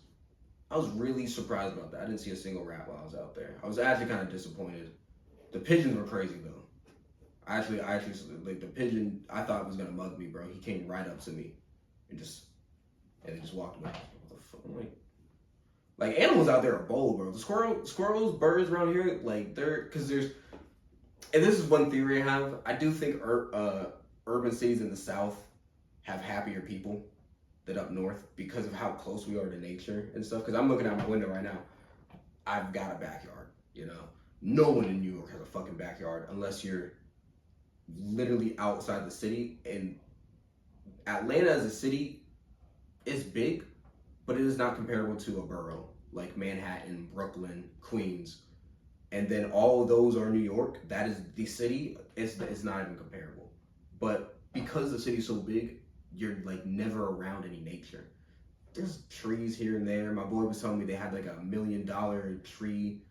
S1: I was really surprised about that. I didn't see a single rat while I was out there. I was actually kind of disappointed. The pigeons were crazy though. I actually like the pigeon. I thought was gonna mug me, bro. He came right up to me, and they just walked away. What the fuck? I'm like animals out there are bold, bro. The squirrels, birds around here, like there's. And this is one theory I have. I do think urban cities in the South have happier people than up north because of how close we are to nature and stuff. Because I'm looking out my window right now. I've got a backyard, you know. No one in New York has a fucking backyard unless you're literally outside the city. And Atlanta as a city is big, but it is not comparable to a borough like Manhattan, Brooklyn, Queens. And then all of those are New York. That is the city. It's not even comparable. But because the city's so big, you're like never around any nature. There's trees here and there. My boy was telling me they had like $1 million tree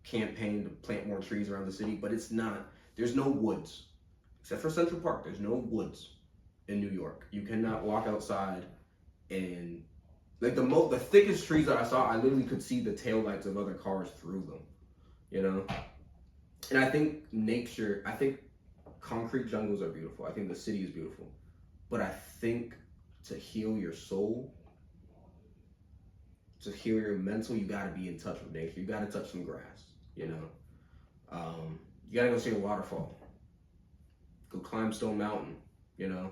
S1: campaign to plant more trees around the city, but it's not. There's no woods. Except for Central Park, there's no woods in New York. You cannot walk outside and Like the thickest trees that I saw, I literally could see the taillights of other cars through them. You know, and I think concrete jungles are beautiful. I think the city is beautiful, but I think to heal your soul, to heal your mental, you gotta be in touch with nature. You gotta touch some grass. You know, you gotta go see a waterfall. Go climb Stone Mountain. You know.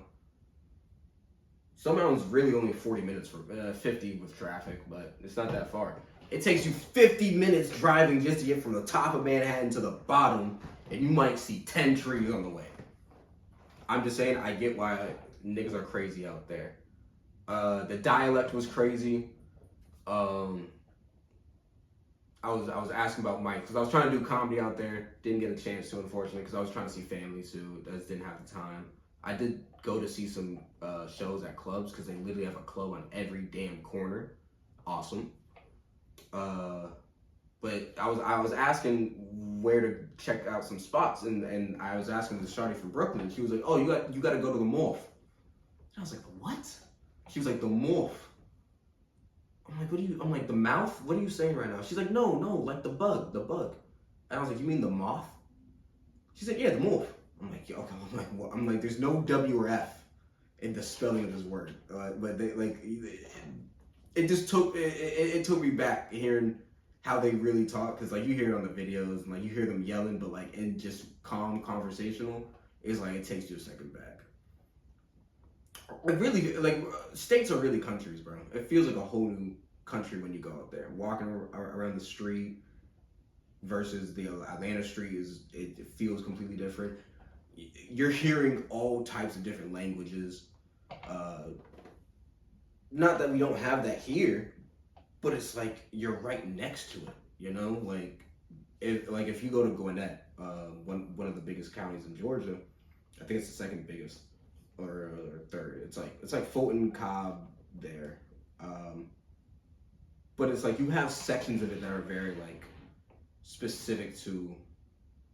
S1: Stone Mountain's really only 40 minutes for 50 with traffic, but it's not that far. It takes you 50 minutes driving just to get from the top of Manhattan to the bottom, and you might see 10 trees on the way. I'm just saying, I get why niggas are crazy out there. The dialect was crazy. I was asking about Mike because I was trying to do comedy out there. Didn't get a chance to, unfortunately, because I was trying to see family too. Just didn't have the time. I did go to see some shows at clubs because they literally have a club on every damn corner. Awesome. But I was asking where to check out some spots, and I was asking the shawty from Brooklyn. She was like, "Oh, you got to go to the Morph." I was like, "What?" She was like, "The Morph." I'm like, I'm like, "The mouth? What are you saying right now?" She's like, no, like the bug. And I was like, "You mean the moth?" She's like, "Yeah, the Morph." I'm like, "Yo, okay." I'm like, "What?" I'm like, "There's no W or F in the spelling of this word." But they like, it just took it took me back hearing how they really talk, because like you hear it on the videos and like you hear them yelling, but like in just calm conversational, it's like it takes you a second back. Like really, like states are really countries, bro. It feels like a whole new country when you go out there, walking around the street versus the Atlanta street it feels completely different. You're hearing all types of different languages. Not that we don't have that here, but it's like you're right next to it, you know. Like if you go to Gwinnett, one of the biggest counties in Georgia, I think it's the second biggest or third. It's like Fulton, Cobb there, but it's like you have sections of it that are very like specific to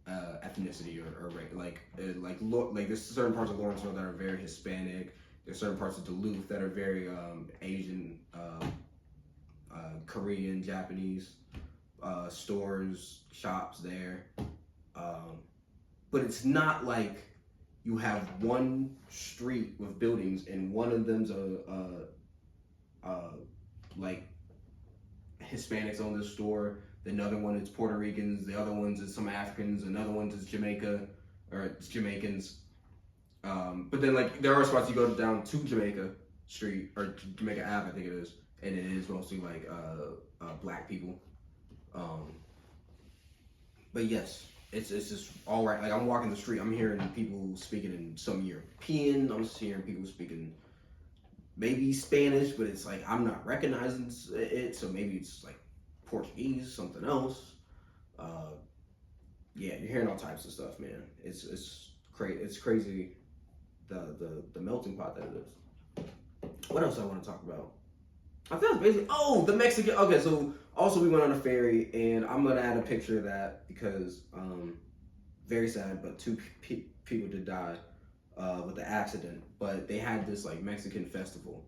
S1: ethnicity or like there's certain parts of Lawrenceville that are very Hispanic. There's certain parts of Duluth that are very Asian, Korean, Japanese stores, shops there. But it's not like you have one street with buildings and one of them's like Hispanics own the store. Another one is Puerto Ricans. The other one's is some Africans. Another one's is Jamaica, or it's Jamaicans. But then like there are spots you go down to Jamaica Street or Jamaica Ave, I think it is, and it is mostly like black people. But yes, it's just all right. Like I'm walking the street, I'm hearing people speaking in some European. I'm hearing people speaking maybe Spanish, but it's like I'm not recognizing it. So maybe it's like Portuguese, something else. Yeah, you're hearing all types of stuff, man. It's crazy. It's crazy. The melting pot that it is. What else I want to talk about? I feel like basically, the Mexican. Okay, so also we went on a ferry, and I'm gonna add a picture of that because very sad, but two people did die with the accident. But they had this like Mexican festival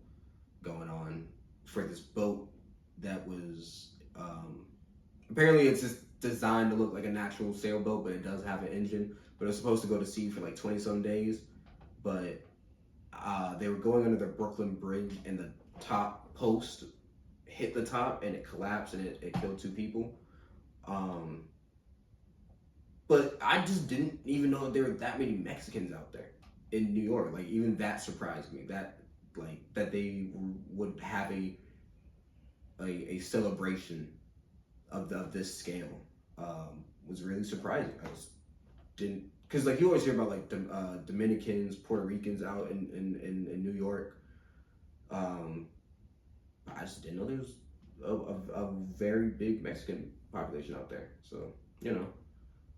S1: going on for this boat that was apparently it's just designed to look like a natural sailboat, but it does have an engine. But it's supposed to go to sea for like 20-some days. But they were going under the Brooklyn Bridge, and the top post hit the top, and it collapsed, and it killed 2 people. But I just didn't even know there were that many Mexicans out there in New York. Like even that surprised me. That they would have a celebration of this scale was really surprising. I just didn't. Because like you always hear about like Dominicans, Puerto Ricans out in New York. I just didn't know there was a very big Mexican population out there. So, you know.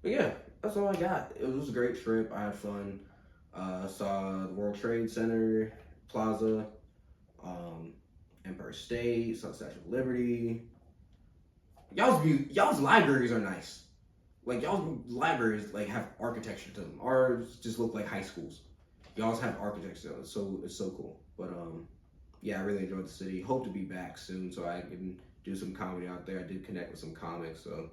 S1: But yeah, that's all I got. It was a great trip. I had fun. Saw the World Trade Center, Plaza, Empire State, saw the Statue of Liberty. Y'all's libraries are nice. Like y'all's libraries like have architecture to them. Ours just look like high schools. Y'all's have architecture to them. It's so cool. But yeah, I really enjoyed the city. Hope to be back soon so I can do some comedy out there. I did connect with some comics, so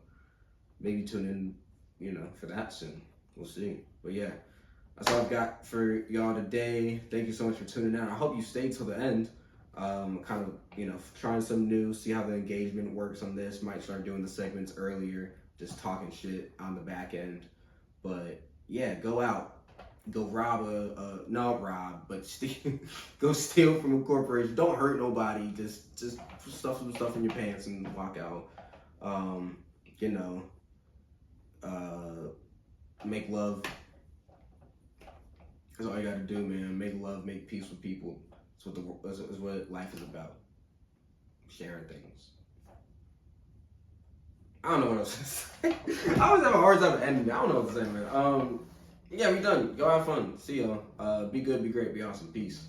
S1: maybe tune in, for that soon. We'll see. But yeah, that's all I've got for y'all today. Thank you so much for tuning in. I hope you stayed till the end. Kind of, trying something new, see how the engagement works on this. Might start doing the segments earlier, just talking shit on the back end. But yeah, go out. Go rob not rob, but steal, go steal from a corporation. Don't hurt nobody. Just stuff some stuff in your pants and walk out. Make love. That's all you gotta do, man. Make love, make peace with people. That's what life is about. Sharing things. I don't know what else to say. I always have a hard time ending. I don't know what to say, man. Yeah, we done. Go have fun. See y'all. Be good, be great, be awesome. Peace.